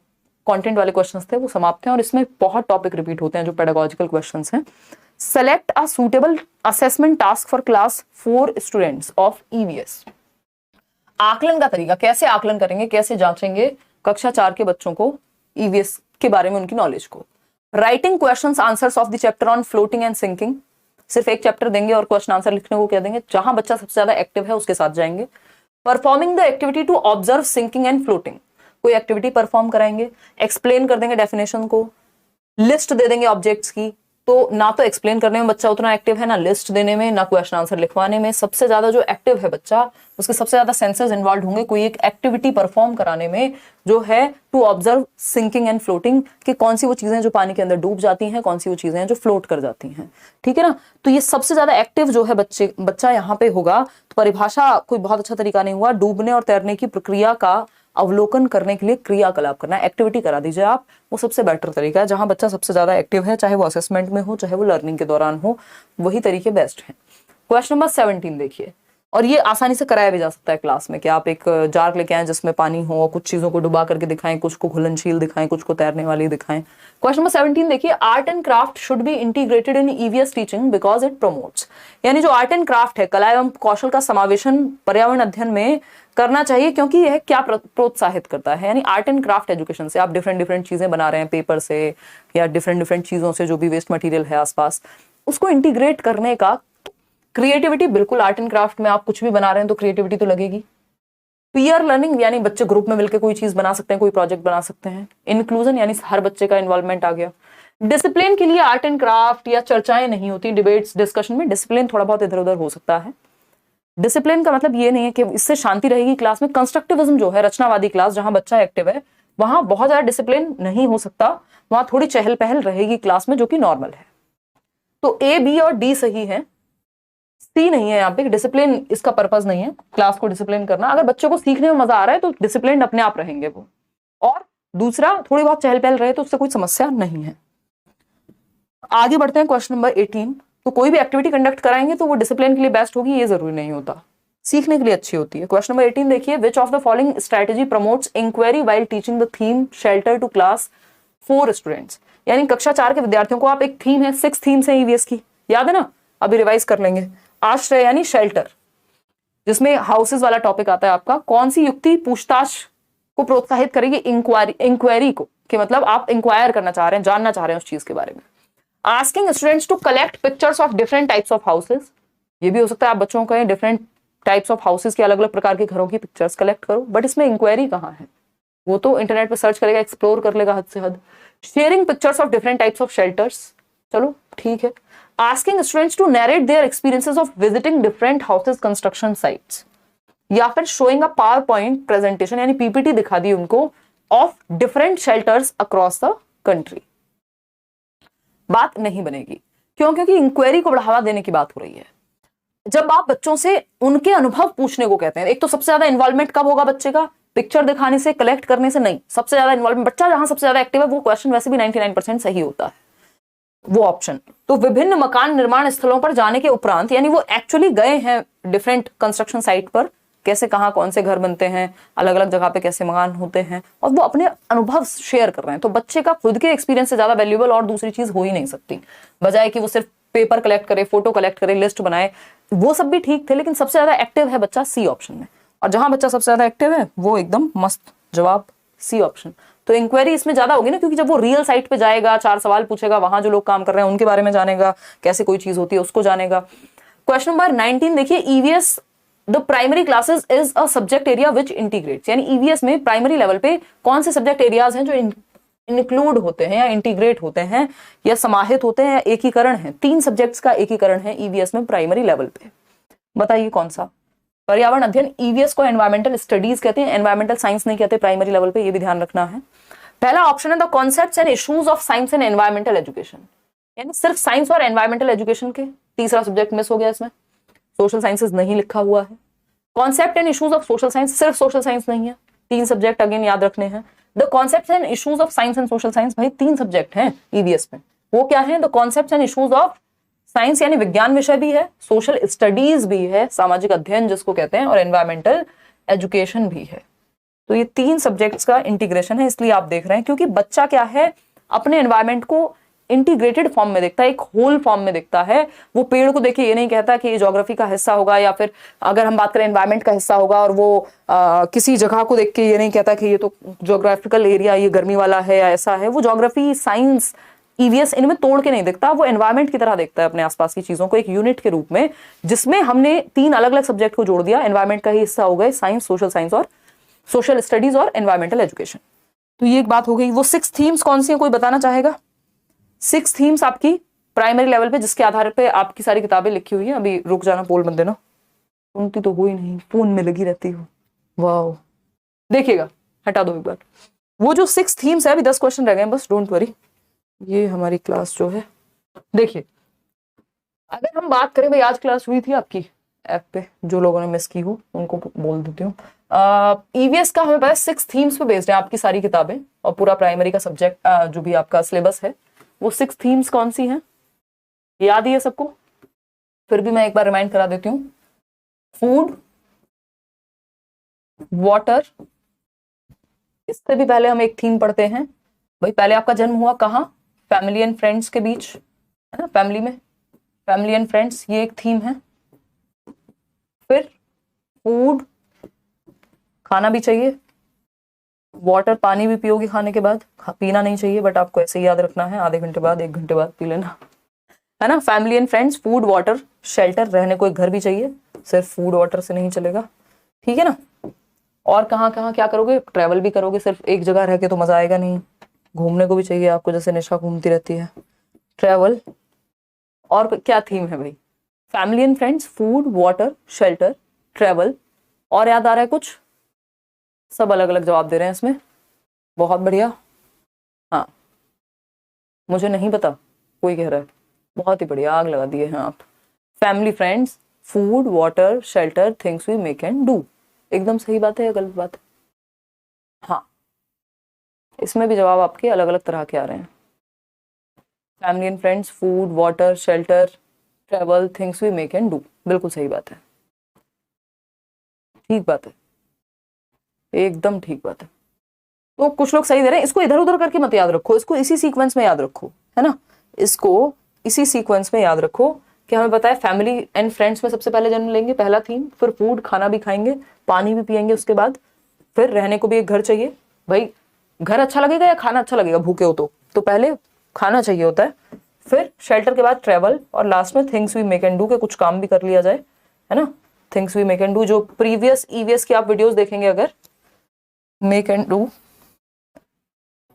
कंटेंट वाले क्वेश्चंस थे वो समाप्त हैं, और इसमें बहुत टॉपिक रिपीट होते हैं जो पेडागोजिकल क्वेश्चंस हैं। Select a suitable assessment task for class 4 students of EVS. आकलन का तरीका, कैसे आकलन करेंगे, कैसे जांचेंगे कक्षा 4 के बच्चों को ईवीएस के बारे में उनकी नॉलेज को। Writing questions answers of the chapter on floating and sinking, सिर्फ एक चैप्टर देंगे और क्वेश्चन आंसर लिखने को कह देंगे, जहां बच्चा सबसे ज्यादा एक्टिव है उसके साथ जाएंगे। Performing the activity to observe sinking and floating, कोई एक्टिविटी परफॉर्म कराएंगे, एक्सप्लेन कर देंगे डेफिनेशन को, लिस्ट दे देंगे ऑब्जेक्ट्स की, तो ना तो एक्सप्लेन करने में बच्चा उतना एक्टिव है, ना लिस्ट देने में, ना क्वेश्चन आंसर लिखवाने में। सबसे ज्यादा जो एक्टिव है बच्चा, उसके सबसे ज्यादा सेंसेस इन्वॉल्व होंगे कोई एक एक्टिविटी परफॉर्म कराने में, जो है to observe sinking and floating, कि कौन सी वो चीजें जो पानी के अंदर डूब जाती हैं, कौन सी वो चीजें जो फ्लोट कर जाती हैं। ठीक है ना, तो ये सबसे ज्यादा एक्टिव जो है बच्चा यहाँ पे होगा। तो परिभाषा कोई बहुत अच्छा तरीका नहीं हुआ, डूबने और तैरने की प्रक्रिया का अवलोकन करने के लिए क्रियाकलाप करना, एक्टिविटी करा दीजिए आप, वो सबसे बेटर तरीका है। जहां बच्चा सबसे ज्यादा एक्टिव है, चाहे वो असेसमेंट में हो चाहे वो लर्निंग के दौरान हो, वही तरीके बेस्ट हैं। क्वेश्चन नंबर 17 देखिए, और ये आसानी से कराया भी जा सकता है क्लास में, कि आप एक जार लेके आए जिसमें पानी हो और कुछ चीजों को डुबा करके दिखाएं, कुछ को घुलनशील दिखाएं, कुछ को तैरने वाली दिखाएं। क्वेश्चन नंबर 17 देखिए, art and craft should be integrated in EVS teaching because it promotes, यानी जो आर्ट एंड क्राफ्ट है, कला एवं कौशल का समावेशन पर्यावरण अध्ययन में करना चाहिए, क्योंकि यह क्या प्रोत्साहित करता है, यानी आर्ट एंड क्राफ्ट एजुकेशन से आप डिफरेंट चीजें बना रहे हैं, पेपर से या डिफरेंट चीजों से, जो भी वेस्ट मटेरियल है आसपास, उसको इंटीग्रेट करने का। क्रिएटिविटी, बिल्कुल आर्ट एंड क्राफ्ट में आप कुछ भी बना रहे हैं तो क्रिएटिविटी तो लगेगी। पीयर लर्निंग, यानी बच्चे ग्रुप में मिलकर कोई चीज बना सकते हैं, कोई प्रोजेक्ट बना सकते हैं। इंक्लूजन, यानी हर बच्चे का इन्वॉल्वमेंट आ गया। डिसिप्लिन के लिए आर्ट एंड क्राफ्ट या चर्चाएं नहीं होती, डिबेट्स डिस्कशन में डिसिप्लिन थोड़ा बहुत इधर उधर हो सकता है। डिसिप्लिन का मतलब ये नहीं है कि इससे शांति रहेगी क्लास में। कंस्ट्रक्टिविज्म जो है, रचनावादी क्लास जहां बच्चा एक्टिव है, वहां बहुत ज्यादा डिसिप्लिन नहीं हो सकता, वहां थोड़ी चहल पहल रहेगी क्लास में, जो कि नॉर्मल है। तो ए, बी और डी सही है, सी नहीं है यहाँ पे। डिसिप्लिन इसका पर्पस नहीं है क्लास को डिसिप्लिन करना। अगर बच्चों को सीखने में मजा आ रहा है तो डिसिप्लिन अपने आप रहेंगे वो, और दूसरा थोड़ी बहुत चहल पहल रहे तो उससे कोई समस्या नहीं है। आगे बढ़ते हैं, क्वेश्चन नंबर 18। तो कोई भी एक्टिविटी कंडक्ट कराएंगे तो वो डिसिप्लिन के लिए बेस्ट होगी, ये जरूरी नहीं होता, सीखने के लिए अच्छी होती है। क्वेश्चन नंबर 18 देखिए, which of the following strategy promotes inquiry while teaching the theme shelter to class 4 students, यानी कक्षा 4 के विद्यार्थियों को आप एक थीम है, 6 थीम्स है ईवीएस की, याद है ना, अभी रिवाइज कर लेंगे। आश्रय यानी शेल्टर, जिसमें हाउसेस वाला टॉपिक आता है आपका। कौन सी युक्ति पूछताछ को प्रोत्साहित करेगी, इंक्वायरी को, कि मतलब आप इंक्वायर करना चाह रहे हैं, जानना चाह रहे हैं उस चीज के बारे में। Asking students to collect pictures of different types of houses, ये भी हो सकता है आप बच्चों को डिफरेंट टाइप्स ऑफ हाउसेस के अलग अलग प्रकार के घरों की पिक्चर्स कलेक्ट करो, बट इसमें इंक्वायरी कहाँ है, वो तो इंटरनेट पे सर्च करेगा, एक्सप्लोर कर लेगा हद से हद। Sharing pictures of different types of shelters, चलो ठीक है। Asking students to narrate their experiences of visiting different houses construction sites, या फिर showing a power point presentation, यानी पीपीटी दिखा दी उनको, of different shelters across the country. बात नहीं बनेगी, क्यों? क्योंकि इंक्वायरी को बढ़ावा देने की बात हो रही है। जब आप बच्चों से उनके अनुभव पूछने को कहते हैं, एक तो सबसे ज्यादा इन्वॉल्वमेंट कब होगा बच्चे का, पिक्चर दिखाने से, कलेक्ट करने से नहीं। सबसे ज्यादा इन्वॉल्वमेंट बच्चा जहां सबसे ज्यादा एक्टिव है, वो क्वेश्चन वैसे भी 99% सही होता है, वो ऑप्शन। तो विभिन्न मकान निर्माण स्थलों पर जाने के उपरांत, यानी वो एक्चुअली गए हैं डिफरेंट कंस्ट्रक्शन साइट पर, कैसे कहाँ कौन से घर बनते हैं, अलग अलग जगह पे कैसे मकान होते हैं, और वो अपने अनुभव शेयर कर रहे हैं। तो बच्चे का खुद के एक्सपीरियंस से ज्यादा वैल्यूएबल और दूसरी चीज हो ही नहीं सकती, बजाय कि वो सिर्फ पेपर कलेक्ट करे, फोटो कलेक्ट करे, लिस्ट बनाए। वो सब भी ठीक थे, लेकिन सबसे ज्यादा एक्टिव है बच्चा सी ऑप्शन में, और जहां बच्चा सबसे ज्यादा एक्टिव है वो एकदम मस्त जवाब सी ऑप्शन। तो इंक्वायरी इसमें ज्यादा होगी ना, क्योंकि जब वो रियल साइट पे जाएगा, 4 सवाल पूछेगा, वहां जो लोग काम कर रहे हैं उनके बारे में जानेगा, कैसे कोई चीज होती है उसको जानेगा। क्वेश्चन नंबर 19 देखिए, EVS the primary classes is a subject area which integrates, यानी ईवीएस में प्राइमरी लेवल पे कौन से सब्जेक्ट एरियाज हैं जो इंक्लूड होते हैं या इंटीग्रेट होते हैं या समाहित होते हैं या एकीकरण है। 3 सब्जेक्ट्स का एकीकरण है ईवीएस में प्राइमरी लेवल पे, बताइए कौन सा। पर्यावरण अध्ययन, ईवीएस को एनवायरमेंटल स्टडीज कहते हैं, एनवायरमेंटल साइंस नहीं कहते प्राइमरी लेवल पे, ये भी ध्यान रखना है। पहला ऑप्शन है the concepts and issues of science and environmental education, यानी सिर्फ साइंस और एनवायरमेंटल एजुकेशन के, तीसरा सब्जेक्ट मिस हो गया इसमें, सोशल साइंसेज नहीं लिखा हुआ है। Concept and issues of social science, सिर्फ सोशल साइंस नहीं है, 3 सब्जेक्ट अगेन याद रखने हैं। The concepts and issues of science and social science, भाई 3 सब्जेक्ट हैं ईवीएस में, वो क्या है? The concepts and issues of science यानी विज्ञान विषय भी है, सोशल स्टडीज भी है, सामाजिक अध्ययन जिसको कहते हैं, और एनवायरमेंटल एजुकेशन भी है। तो ये 3 सब्जेक्ट्स का इंटीग्रेशन है, इसलिए आप देख रहे हैं, क्योंकि बच्चा क्या है, अपने एनवायरमेंट को इंटीग्रेटेड फॉर्म में देखता है, एक होल फॉर्म में देखता है। वो पेड़ को देखिए ये नहीं कहता कि ये ज्योग्राफी का हिस्सा होगा, या फिर अगर हम बात करें एनवायरमेंट का हिस्सा होगा, और वो किसी जगह को देख के ये नहीं कहता कि ये तो ज्योग्राफिकल एरिया ये गर्मी वाला है या ऐसा है। वो ज्योग्राफी, साइंस, ईवीएस इनमें तोड़ के नहीं देखता, वो एनवायरमेंट की तरह देखता है अपने आसपास की चीजों को एक यूनिट के रूप में, जिसमें हमने 3 अलग अलग सब्जेक्ट को जोड़ दिया, एनवायरमेंट का ही हिस्सा हो गए साइंस, सोशल साइंस और सोशल स्टडीज और एनवायरमेंटल एजुकेशन। तो ये एक बात हो गई। वो 6 थीम्स कौन सी हैं, कोई बताना चाहेगा? 6 थीम्स आपकी प्राइमरी लेवल पे, जिसके आधार पे आपकी सारी किताबें लिखी हुई हैं। अभी रुक जाना, पोल मत देना, सुनती तो हो ही नहीं, फोन में लगी रहती हो। वाह, देखिएगा, हटा दो एक बार। वो जो 6 थीम्स है, अभी 10 क्वेश्चन रह गए बस, डोंट वरी। ये हमारी क्लास जो है, देखिए अगर हम बात करें, भाई आज क्लास हुई थी आपकी ऐप पे, जो लोगों ने मिस की हो उनको बोल देती हूँ। ईवीएस का हमें पता है 6 थीम्स पे बेस्ड है आपकी सारी किताबें, और पूरा प्राइमरी का सब्जेक्ट जो भी आपका सिलेबस है, वो 6 थीम्स कौन सी हैं, याद ही है सबको? फिर भी मैं एक बार रिमाइंड करा देती हूँ। फूड, वाटर, इससे भी पहले हम एक थीम पढ़ते हैं, भाई पहले आपका जन्म हुआ कहाँ? फैमिली एंड फ्रेंड्स के बीच, है ना, फैमिली में, फैमिली एंड फ्रेंड्स, ये एक थीम है। फिर फूड, खाना भी चाहिए, वाटर, पानी भी पियोगे खाने के बाद, पीना नहीं चाहिए बट आपको ऐसे ही याद रखना है, आधे घंटे बाद 1 घंटे बाद पी लेना, है ना। Family and friends, food, water, shelter, रहने को एक घर भी चाहिए, सिर्फ फूड वाटर से नहीं चलेगा, ठीक है ना। और कहाँ कहाँ क्या करोगे? ट्रैवल भी करोगे, सिर्फ एक जगह रह के तो मजा आएगा नहीं, घूमने को भी चाहिए आपको, जैसे निशा घूमती रहती है, ट्रैवल। और क्या थीम है भाई? Family and friends, food, water, shelter, travel, और याद आ रहा है कुछ? सब अलग अलग जवाब दे रहे हैं इसमें, बहुत बढ़िया। हाँ, मुझे नहीं पता, कोई कह रहा है, बहुत ही बढ़िया, आग लगा दिए हैं आप। Family, friends, food, water, shelter, things we make and do, एकदम सही बात है या गलत बात है? हाँ, इसमें भी जवाब आपके अलग अलग तरह के आ रहे हैं। Family and friends, food, water, shelter, travel, things we make and do, बिल्कुल सही बात है, ठीक बात है, एकदम ठीक बात है। तो कुछ लोग सही दे रहे हैं, इसको इधर उधर करके मत याद रखो, इसको इसी सीक्वेंस में याद रखो, है ना, इसको इसी सीक्वेंस में याद रखो कि हमें पता है फैमिली एंड फ्रेंड्स में सबसे पहले जन्म लेंगे, पहला थीम, फिर फूड, खाना भी खाएंगे, पानी भी पियेंगे उसके बाद, फिर रहने को भी एक घर चाहिए। भाई घर अच्छा लगेगा या खाना अच्छा लगेगा भूखे हो तो पहले खाना चाहिए होता है, फिर शेल्टर के बाद ट्रैवल, और लास्ट में things we make and do के कुछ काम भी कर लिया जाए, है ना। Things we make and do, जो प्रीवियस ईवीएस की आप वीडियोस देखेंगे अगर, मेक एंड डू,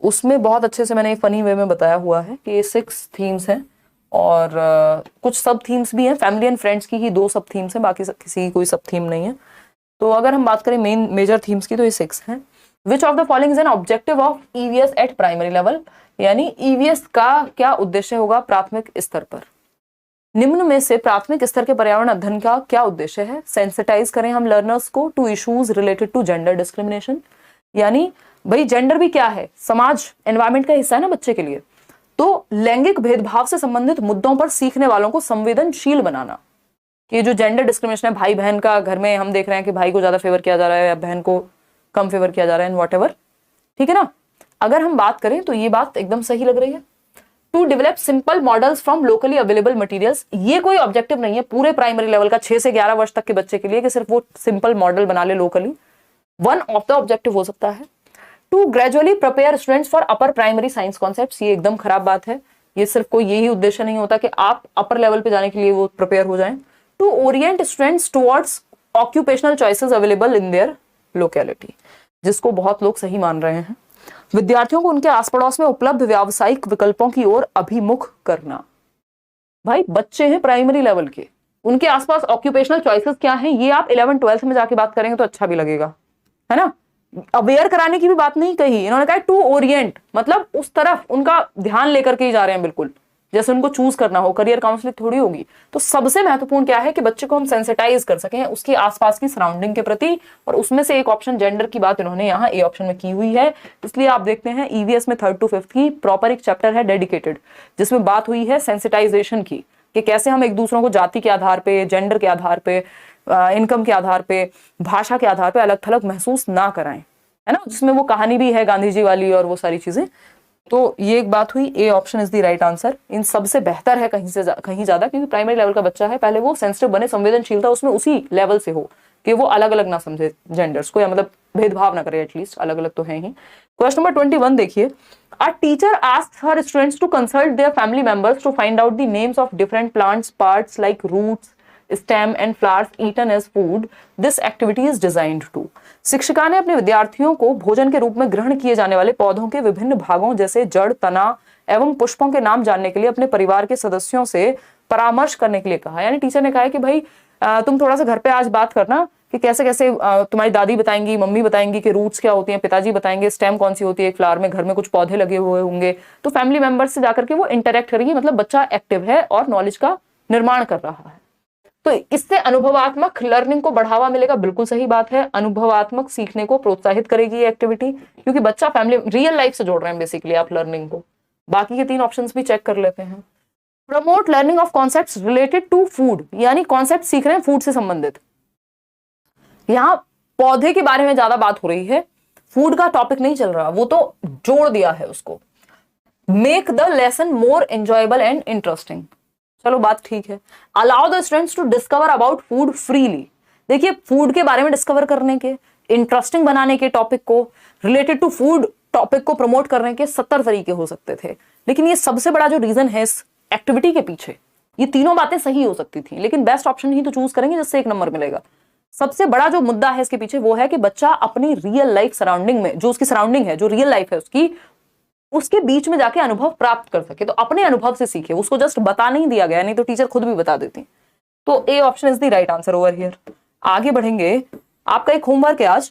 उसमें बहुत अच्छे से मैंने फनी वे में बताया हुआ है कि ये 6 थीम्स हैं, और कुछ सब थीम्स भी हैं, फैमिली एंड फ्रेंड्स की ही 2 सब थीम्स हैं, बाकी किसी की कोई सब थीम नहीं है। तो अगर हम बात करें मेजर थीम्स की, तो ये 6 हैं। विच of the following is an objective of EVS eight primary level, यानी ईवीएस का क्या उद्देश्य होगा प्राथमिक स्तर पर? निम्न में से प्राथमिक स्तर के पर्यावरण अध्ययन का क्या उद्देश्य है? सेंसिटाइज करें हम लर्नर्स को to issues related to gender discrimination, यानी भाई जेंडर भी क्या है, समाज, एनवायरमेंट का हिस्सा है ना बच्चे के लिए, तो लैंगिक भेदभाव से संबंधित मुद्दों पर सीखने वालों को संवेदनशील बनाना। कि जो जेंडर डिस्क्रिमिनेशन है, भाई बहन का, घर में हम देख रहे हैं कि भाई को ज्यादा फेवर किया जा रहा है या बहन को कम फेवर किया जा रहा है, एंड व्हाटएवर, ठीक है ना। अगर हम बात करें तो ये बात एकदम सही लग रही है। To develop simple models from locally available materials, ये कोई ऑब्जेक्टिव नहीं है पूरे प्राइमरी लेवल का 6 से 11 वर्ष तक के बच्चे के लिए कि सिर्फ वो सिंपल मॉडल बना ले locally, one of the objective हो सकता है। To gradually prepare students for upper primary science concepts, ये एकदम खराब बात है, ये सिर्फ कोई यही उद्देश्य नहीं होता कि आप अपर लेवल पे जाने के लिए वो प्रिपेयर हो जाएं। To orient students towards occupational choices available in their locality, जिसको बहुत लोग सही मान रहे हैं। विद्यार्थियों को उनके आस पड़ोस में उपलब्ध व्यावसायिक विकल्पों की ओर अभिमुख करना। भाई बच्चे हैं प्राइमरी लेवल के, उनके आसपास ऑक्यूपेशनल चॉइसेस क्या हैं, ये आप 11th-12th में जाके बात करेंगे तो अच्छा भी लगेगा, है ना। अवेयर कराने की भी बात नहीं कही, इन्होंने कहा टू ओरिएंट, मतलब उस तरफ उनका ध्यान लेकर के ही जा रहे हैं, बिल्कुल जैसे उनको चूज करना हो, करियर काउंसलिंग थोड़ी होगी। तो सबसे महत्वपूर्ण क्या है कि बच्चे को हम सेंसिटाइज कर सकें उसके आसपास की सराउंडिंग के प्रति, और उसमें से एक ऑप्शन जेंडर की बात इन्होंने यहाँ ए ऑप्शन में की हुई है। इसलिए आप देखते हैं ईवीएस में 3rd to 5th की प्रॉपर एक चैप्टर है डेडिकेटेड, जिसमें बात हुई है सेंसिटाइजेशन की, कि कैसे हम एक दूसरों को जाति के आधार पे, जेंडर के आधार पे, इनकम के आधार पे, भाषा के आधार पे अलग थलग महसूस ना कराएं, है ना। जिसमें वो कहानी भी है गांधी जी वाली और वो सारी चीजें। तो ये एक बात हुई, A option is the right answer. इन सबसे बेहतर है कहीं ज्यादा, क्योंकि प्राइमरी लेवल का बच्चा है, पहले वो सेंसिटिव बने, संवेदनशीलता उसमें उसी लेवल से हो कि वो अलग अलग ना समझे जेंडर्स को, या मतलब भेदभाव ना करे, एटलीस्ट अलग अलग तो है ही। क्वेश्चन नंबर 21 देखिए, a teacher asks her students to consult their family members to find out the names of different plants parts like roots, stem and flowers eaten as food. This activity is designed to. शिक्षिका ने अपने विद्यार्थियों को भोजन के रूप में ग्रहण किए जाने वाले पौधों के विभिन्न भागों जैसे जड़, तना एवं पुष्पों के नाम जानने के लिए अपने परिवार के सदस्यों से परामर्श करने के लिए कहा। यानी टीचर ने कहा है कि भाई तुम थोड़ा सा घर पे आज बात करना कि कैसे कैसे तुम्हारी दादी बताएंगी, मम्मी बताएंगी कि रूट्स क्या होती हैं, पिताजी बताएंगे स्टेम कौन सी होती है, एक फ्लावर में घर में कुछ पौधे लगे हुए होंगे। तो फैमिली मेंबर्स से जाकर के वो इंटरेक्ट करेगी, मतलब बच्चा एक्टिव है और नॉलेज का निर्माण कर रहा है। तो इससे अनुभवात्मक लर्निंग को बढ़ावा मिलेगा, बिल्कुल सही बात है। अनुभवात्मक सीखने को प्रोत्साहित करेगी ये एक्टिविटी, क्योंकि बच्चा फैमिली रियल लाइफ से जोड़ रहे हैं बेसिकली आप लर्निंग को। बाकी के 3 ऑप्शंस भी चेक कर लेते हैं। Promote learning of concepts related to food, यानी कॉन्सेप्ट सीख रहे हैं फूड से संबंधित। यहाँ पौधे के बारे में ज्यादा बात हो रही है, फूड का टॉपिक नहीं चल रहा, वो तो जोड़ दिया है उसको। Make the lesson more enjoyable and interesting, चलो बात ठीक है। Allow the students to discover about food freely, देखिए फूड के बारे में डिस्कवर करने के, इंटरेस्टिंग बनाने के टॉपिक को, रिलेटेड टू फूड टॉपिक को प्रमोट करने के 70 तरीके हो सकते थे, लेकिन ये सबसे बड़ा जो रीजन है इस एक्टिविटी के पीछे, ये तीनों बातें सही हो सकती थी, लेकिन बेस्ट ऑप्शन ही तो चूज करेंगे जिससे 1 नंबर मिलेगा। सबसे बड़ा जो मुद्दा है इसके पीछे वो है कि बच्चा अपनी रियल लाइफ सराउंडिंग में, जो उसकी सराउंडिंग है, जो रियल लाइफ है उसकी, उसके बीच में जाके अनुभव प्राप्त कर सके। तो अपने अनुभव से सीखे, उसको जस्ट बता नहीं दिया गया, नहीं तो टीचर खुद भी बता देती। तो ए option is the right answer over here. आगे बढ़ेंगे, आपका एक होमवर्क है आज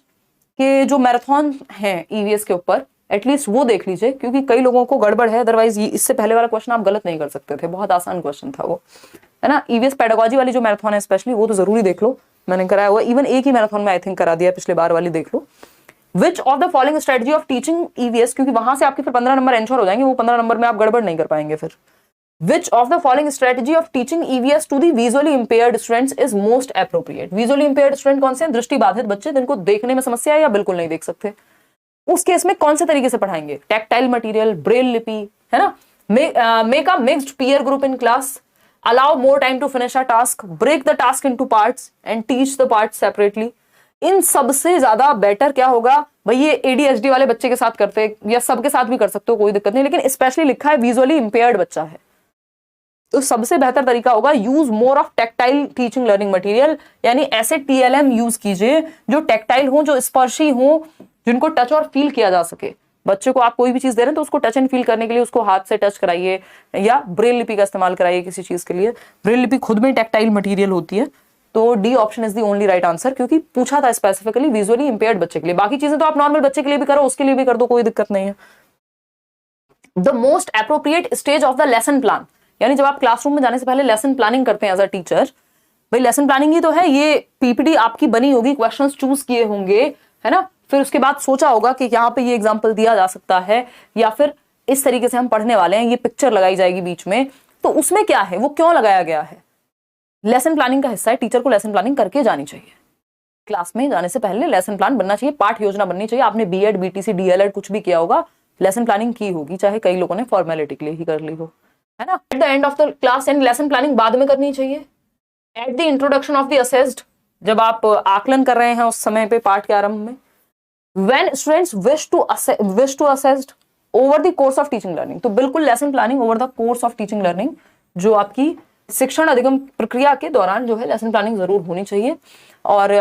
कि जो मैराथन है ईवीएस के ऊपर, एटलीस्ट वो देख लीजिए, क्योंकि कई लोगों को गड़बड़ है, अदरवाइज इससे पहले वाला क्वेश्चन आप गलत नहीं कर सकते थे, बहुत आसान क्वेश्चन था वो, है ना। ईवीएस पेडागोजी वाली जो मैराथन है स्पेशली, वो तो जरूरी देख लो, मैंने कराया हुआ, इवन एक ही मैराथन में आई थिंक करा दिया, पिछले बार वाली देख लो। Which of the following strategy of teaching EVS, क्योंकि वहां से आपके फिर 15 नंबर एंश्योर हो जाएंगे, वो 15 नंबर में आप गड़बड़ नहीं कर पाएंगे फिर। Which of the following strategy of teaching EVS to the visually impaired students is most appropriate. Visually impaired student कौन से हैं? दृष्टिबाधित बच्चे जिनको देखने में समस्या है या बिल्कुल नहीं देख सकते। उस केस में कौन से तरीके से पढ़ाएंगे? टैक्टाइल मटेरियल, ब्रेल लिपि, है ना। Make a mixed peer group in class, allow more time to finish a task, break the task into parts and teach the parts separately. इन सबसे ज्यादा बेटर क्या होगा भाई? ये एडीएचडी वाले बच्चे के साथ करते, या सबके साथ भी कर सकते हो, कोई दिक्कत नहीं, लेकिन स्पेशली लिखा है विजुअली इंपेयर्ड बच्चा है, तो सबसे बेहतर तरीका होगा use more of tactile teaching learning material, यानी ऐसे टीएलएम यूज कीजिए जो टैक्टाइल हो, जो स्पर्शी हो, जिनको टच और फील किया जा सके। बच्चे को आप कोई भी चीज दे रहे हैं तो उसको टच एंड फील करने के लिए उसको हाथ से टच कराइए, या ब्रेल लिपि का इस्तेमाल कराइए किसी चीज के लिए। ब्रेल लिपि खुद में टैक्टाइल मटेरियल होती है। तो D option is the only right answer, क्योंकि पूछा था स्पेसिफिकली विजुअली इंपेयर्ड बच्चे के लिए। बाकी चीजें तो आप नॉर्मल बच्चे के लिए भी करो, उसके लिए भी कर दो, कोई दिक्कत नहीं है। The most appropriate stage of the lesson plan, यानी जब आप क्लासरूम में जाने से पहले लेसन प्लानिंग करते हैं एज अ टीचर, भाई लेसन प्लानिंग ही तो है, ये पीपीटी आपकी बनी होगी, क्वेश्चंस चूज किए होंगे, है ना। फिर उसके बाद सोचा होगा कि यहाँ पे ये एग्जाम्पल दिया जा सकता है, या फिर इस तरीके से हम पढ़ने वाले हैं, ये पिक्चर लगाई जाएगी बीच में, तो उसमें क्या है, वो क्यों लगाया गया है, लेसन प्लानिंग का हिस्सा है। टीचर को लेसन प्लानिंग करके जानी चाहिए, क्लास में जाने से पहले लेसन प्लान बनना चाहिए, पाठ योजना बननी चाहिए। आपने बीएड, बीटीसी, डीएलएड कुछ भी किया होगा, लेसन प्लानिंग की होगी, चाहे कई लोगों ने फॉर्मेलिटी के लिए ही कर ली हो, है ना। At the end of the class and lesson planning बाद में करनी चाहिए। At the introduction of the assessed, जब आप आकलन कर रहे हैं उस समय पे पाठ के आरंभ में। When students wish to assessed over the course of teaching learning, तो बिल्कुल lesson planning over the course of teaching learning, जो आपकी शिक्षण अधिगम प्रक्रिया के दौरान जो है लेसन प्लानिंग जरूर होनी चाहिए। और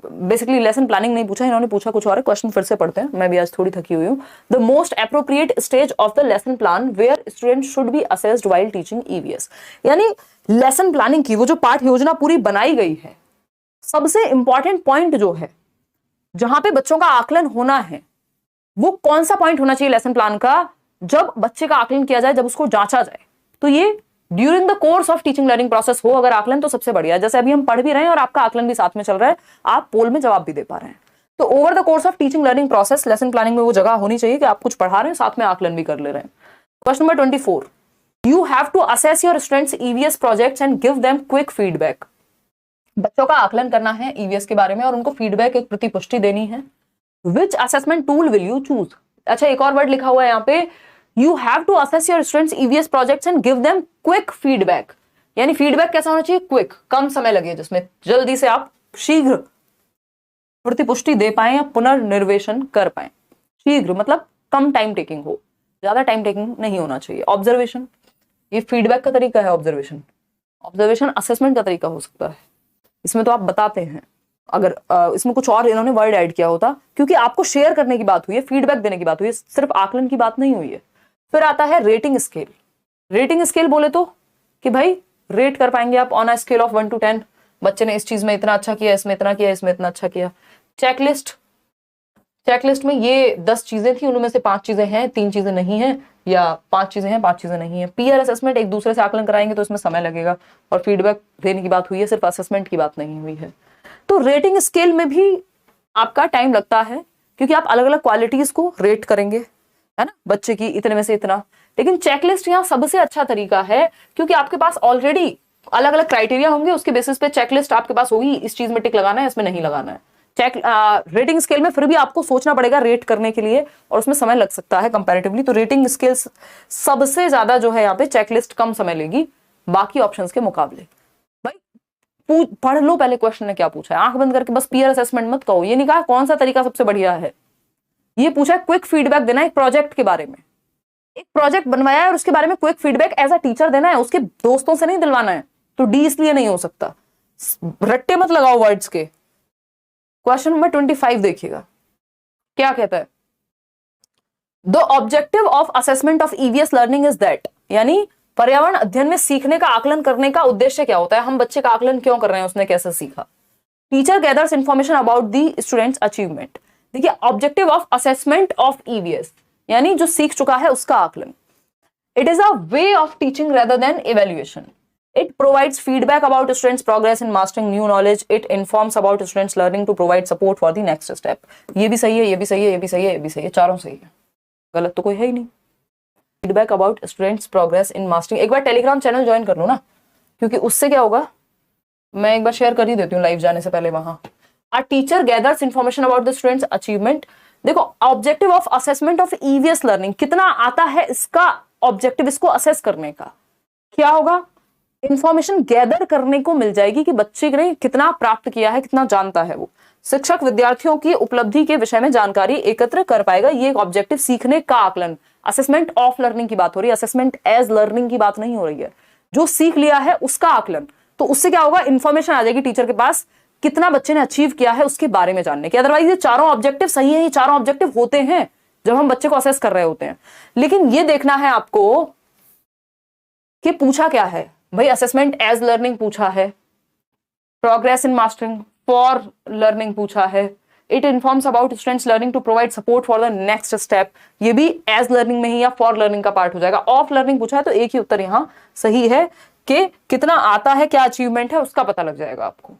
बेसिकली लेसन प्लानिंग नहीं पूछा, इन्होंने पूछा कुछ और है। क्वेश्चन फिर से पढ़ते हैं, मैं भी आज थोड़ी थकी हुई हूँ। The most appropriate stage of the lesson plan where student should be assessed while teaching EVS. यानी लेसन प्लानिंग की वो जो पाठ योजना पूरी बनाई गई है, सबसे इंपॉर्टेंट पॉइंट जो है जहां पे बच्चों का आकलन होना है, वो कौन सा पॉइंट होना चाहिए लेसन प्लान का? जब बच्चे का आकलन किया जाए, जब उसको जांचा जाए। तो ये during the course of teaching learning process हो अगर आकलन, तो सबसे बढ़िया। जैसे अभी हम पढ़ भी रहे हैं और आपका आकलन भी साथ में चल रहा है, आप पोल में जवाब भी दे पा रहे हैं। तो over the course of teaching learning process lesson planning में वो जगह होनी चाहिए कि आप कुछ पढ़ा रहे हैं, साथ में आकलन भी कर ले रहे हैं। Question number 24, you have to assess your students EVS projects and give them quick feedback. बच्चों का आकलन करना है ईवीएस के बारे में और उनको फीडबैक, एक प्रतिपुष्टि देनी है। Which assessment tool will you choose? अच्छा, एक और वर्ड लिखा हुआ है यहाँ पे, you have to assess your students EVS projects and give them quick feedback. यानी फीडबैक कैसा होना चाहिए? क्विक, कम समय लगे, जिसमें जल्दी से आप शीघ्र प्रतिपुष्टि दे पाए या पुनर्निर्वेशन कर पाए। शीघ्र मतलब कम टाइम टेकिंग हो, ज्यादा टाइम टेकिंग नहीं होना चाहिए। ऑब्जर्वेशन, ये फीडबैक का तरीका है। ऑब्जर्वेशन असेसमेंट का तरीका हो सकता है। इसमें तो आप बताते हैं, अगर इसमें कुछ और इन्होंने वर्ड ऐड किया होता, क्योंकि आपको शेयर करने की बात हुई है, फीडबैक देने की बात हुई है, सिर्फ आकलन की बात नहीं हुई है। फिर आता है रेटिंग स्केल। रेटिंग स्केल बोले तो कि भाई रेट कर पाएंगे आप on a scale of 1 to 10, बच्चे ने इस चीज में इतना अच्छा किया, इसमें इतना किया, इसमें इतना अच्छा किया। चेकलिस्ट में ये 10 चीजें थी, उनमें से 5 चीजें हैं, 3 चीजें नहीं है, या 5 चीजें हैं, 5 चीजें नहीं है। पीयर असेसमेंट, एक दूसरे से आकलन कराएंगे तो इसमें समय लगेगा, और फीडबैक देने की बात हुई है, सिर्फ असेसमेंट की बात नहीं हुई है। तो रेटिंग स्केल में भी आपका टाइम लगता है, क्योंकि आप अलग अलग क्वालिटीज को रेट करेंगे, है ना, बच्चे की इतने में से इतना। लेकिन चेकलिस्ट यहाँ सबसे अच्छा तरीका है, क्योंकि आपके पास ऑलरेडी अलग अलग क्राइटेरिया होंगे, उसके बेसिस पे चेकलिस्ट आपके पास होगी, इस चीज में टिक लगाना है, इसमें नहीं लगाना है। रेटिंग स्केल में फिर भी आपको सोचना पड़ेगा रेट करने के लिए, और उसमें समय लग सकता है कंपैरेटिवली। तो रेटिंग स्केल सबसे ज्यादा जो है यहाँ पे, चेकलिस्ट कम समय लेगी बाकी ऑप्शंस के मुकाबले। भाई पढ़ लो पहले क्वेश्चन ने क्या पूछा है, आंख बंद करके बस पीयर असेसमेंट मत कहो। ये नहीं कहा कौन सा तरीका सबसे बढ़िया है, ये पूछा है क्विक फीडबैक देना एक प्रोजेक्ट के बारे में। एक प्रोजेक्ट बनवाया है और उसके बारे में quick feedback as a teacher देना है, उसके दोस्तों से नहीं दिलवाना है। तो डी इसलिए नहीं हो सकता, रट्टे मत लगाओ वर्ड्स के। क्वेश्चन नंबर 25 देखिएगा क्या कहता है, the objective of assessment of EVS learning is that, यानी पर्यावरण अध्ययन में सीखने का आकलन करने का उद्देश्य क्या होता है, हम बच्चे का आकलन क्यों कर रहे हैं, उसने कैसे सीखा। Teacher gathers information about the students achievement. देखिए, objective of assessment of EVS यानी जो सीख चुका है उसका आकलन। It is a way of teaching rather than evaluation. It provides feedback about students' progress in mastering new knowledge. It informs about students' learning to provide support for the next step. ये भी सही है, ये भी सही है, ये भी सही है, ये भी सही है, चारों सही है, गलत तो कोई है ही नहीं। Feedback about students' progress in mastering। एक बार टेलीग्राम चैनल ज्वाइन कर लो ना, क्योंकि उससे क्या होगा, मैं एक बार शेयर कर ही देती हूँ लाइव जाने से पहले वहां। A teacher gathers information about the students' achievement। देखो, objective of assessment of EVS learning, कितना आता है इसका ऑब्जेक्टिव, इसको असेस करने का क्या होगा, इंफॉर्मेशन गैदर करने को मिल जाएगी कि बच्चे ने कितना प्राप्त किया है, कितना जानता है वो। शिक्षक विद्यार्थियों की उपलब्धि के विषय में जानकारी एकत्र कर पाएगा, ये एक ऑब्जेक्टिव सीखने का आकलन। असेसमेंट ऑफ लर्निंग की बात हो रही है, असेसमेंट एज लर्निंग की बात नहीं हो रही है। जो सीख लिया है उसका आकलन, तो उससे क्या होगा, इंफॉर्मेशन आ जाएगी टीचर के पास कितना बच्चे ने अचीव किया है उसके बारे में जानने की। अदरवाइज ये चारों ऑब्जेक्टिव सही है, ये चारों ऑब्जेक्टिव होते हैं जब हम बच्चे को असेस कर रहे होते हैं। लेकिन ये देखना है आपको कि पूछा क्या है भाई, असेसमेंट एज लर्निंग पूछा है, progress in mastering for learning पूछा है, it informs about students learning to provide support for the next step, ये भी एज लर्निंग में ही या फॉर लर्निंग का पार्ट हो जाएगा। ऑफ लर्निंग पूछा है तो एक ही उत्तर यहां सही है कि कितना आता है, क्या अचीवमेंट है, उसका पता लग जाएगा आपको।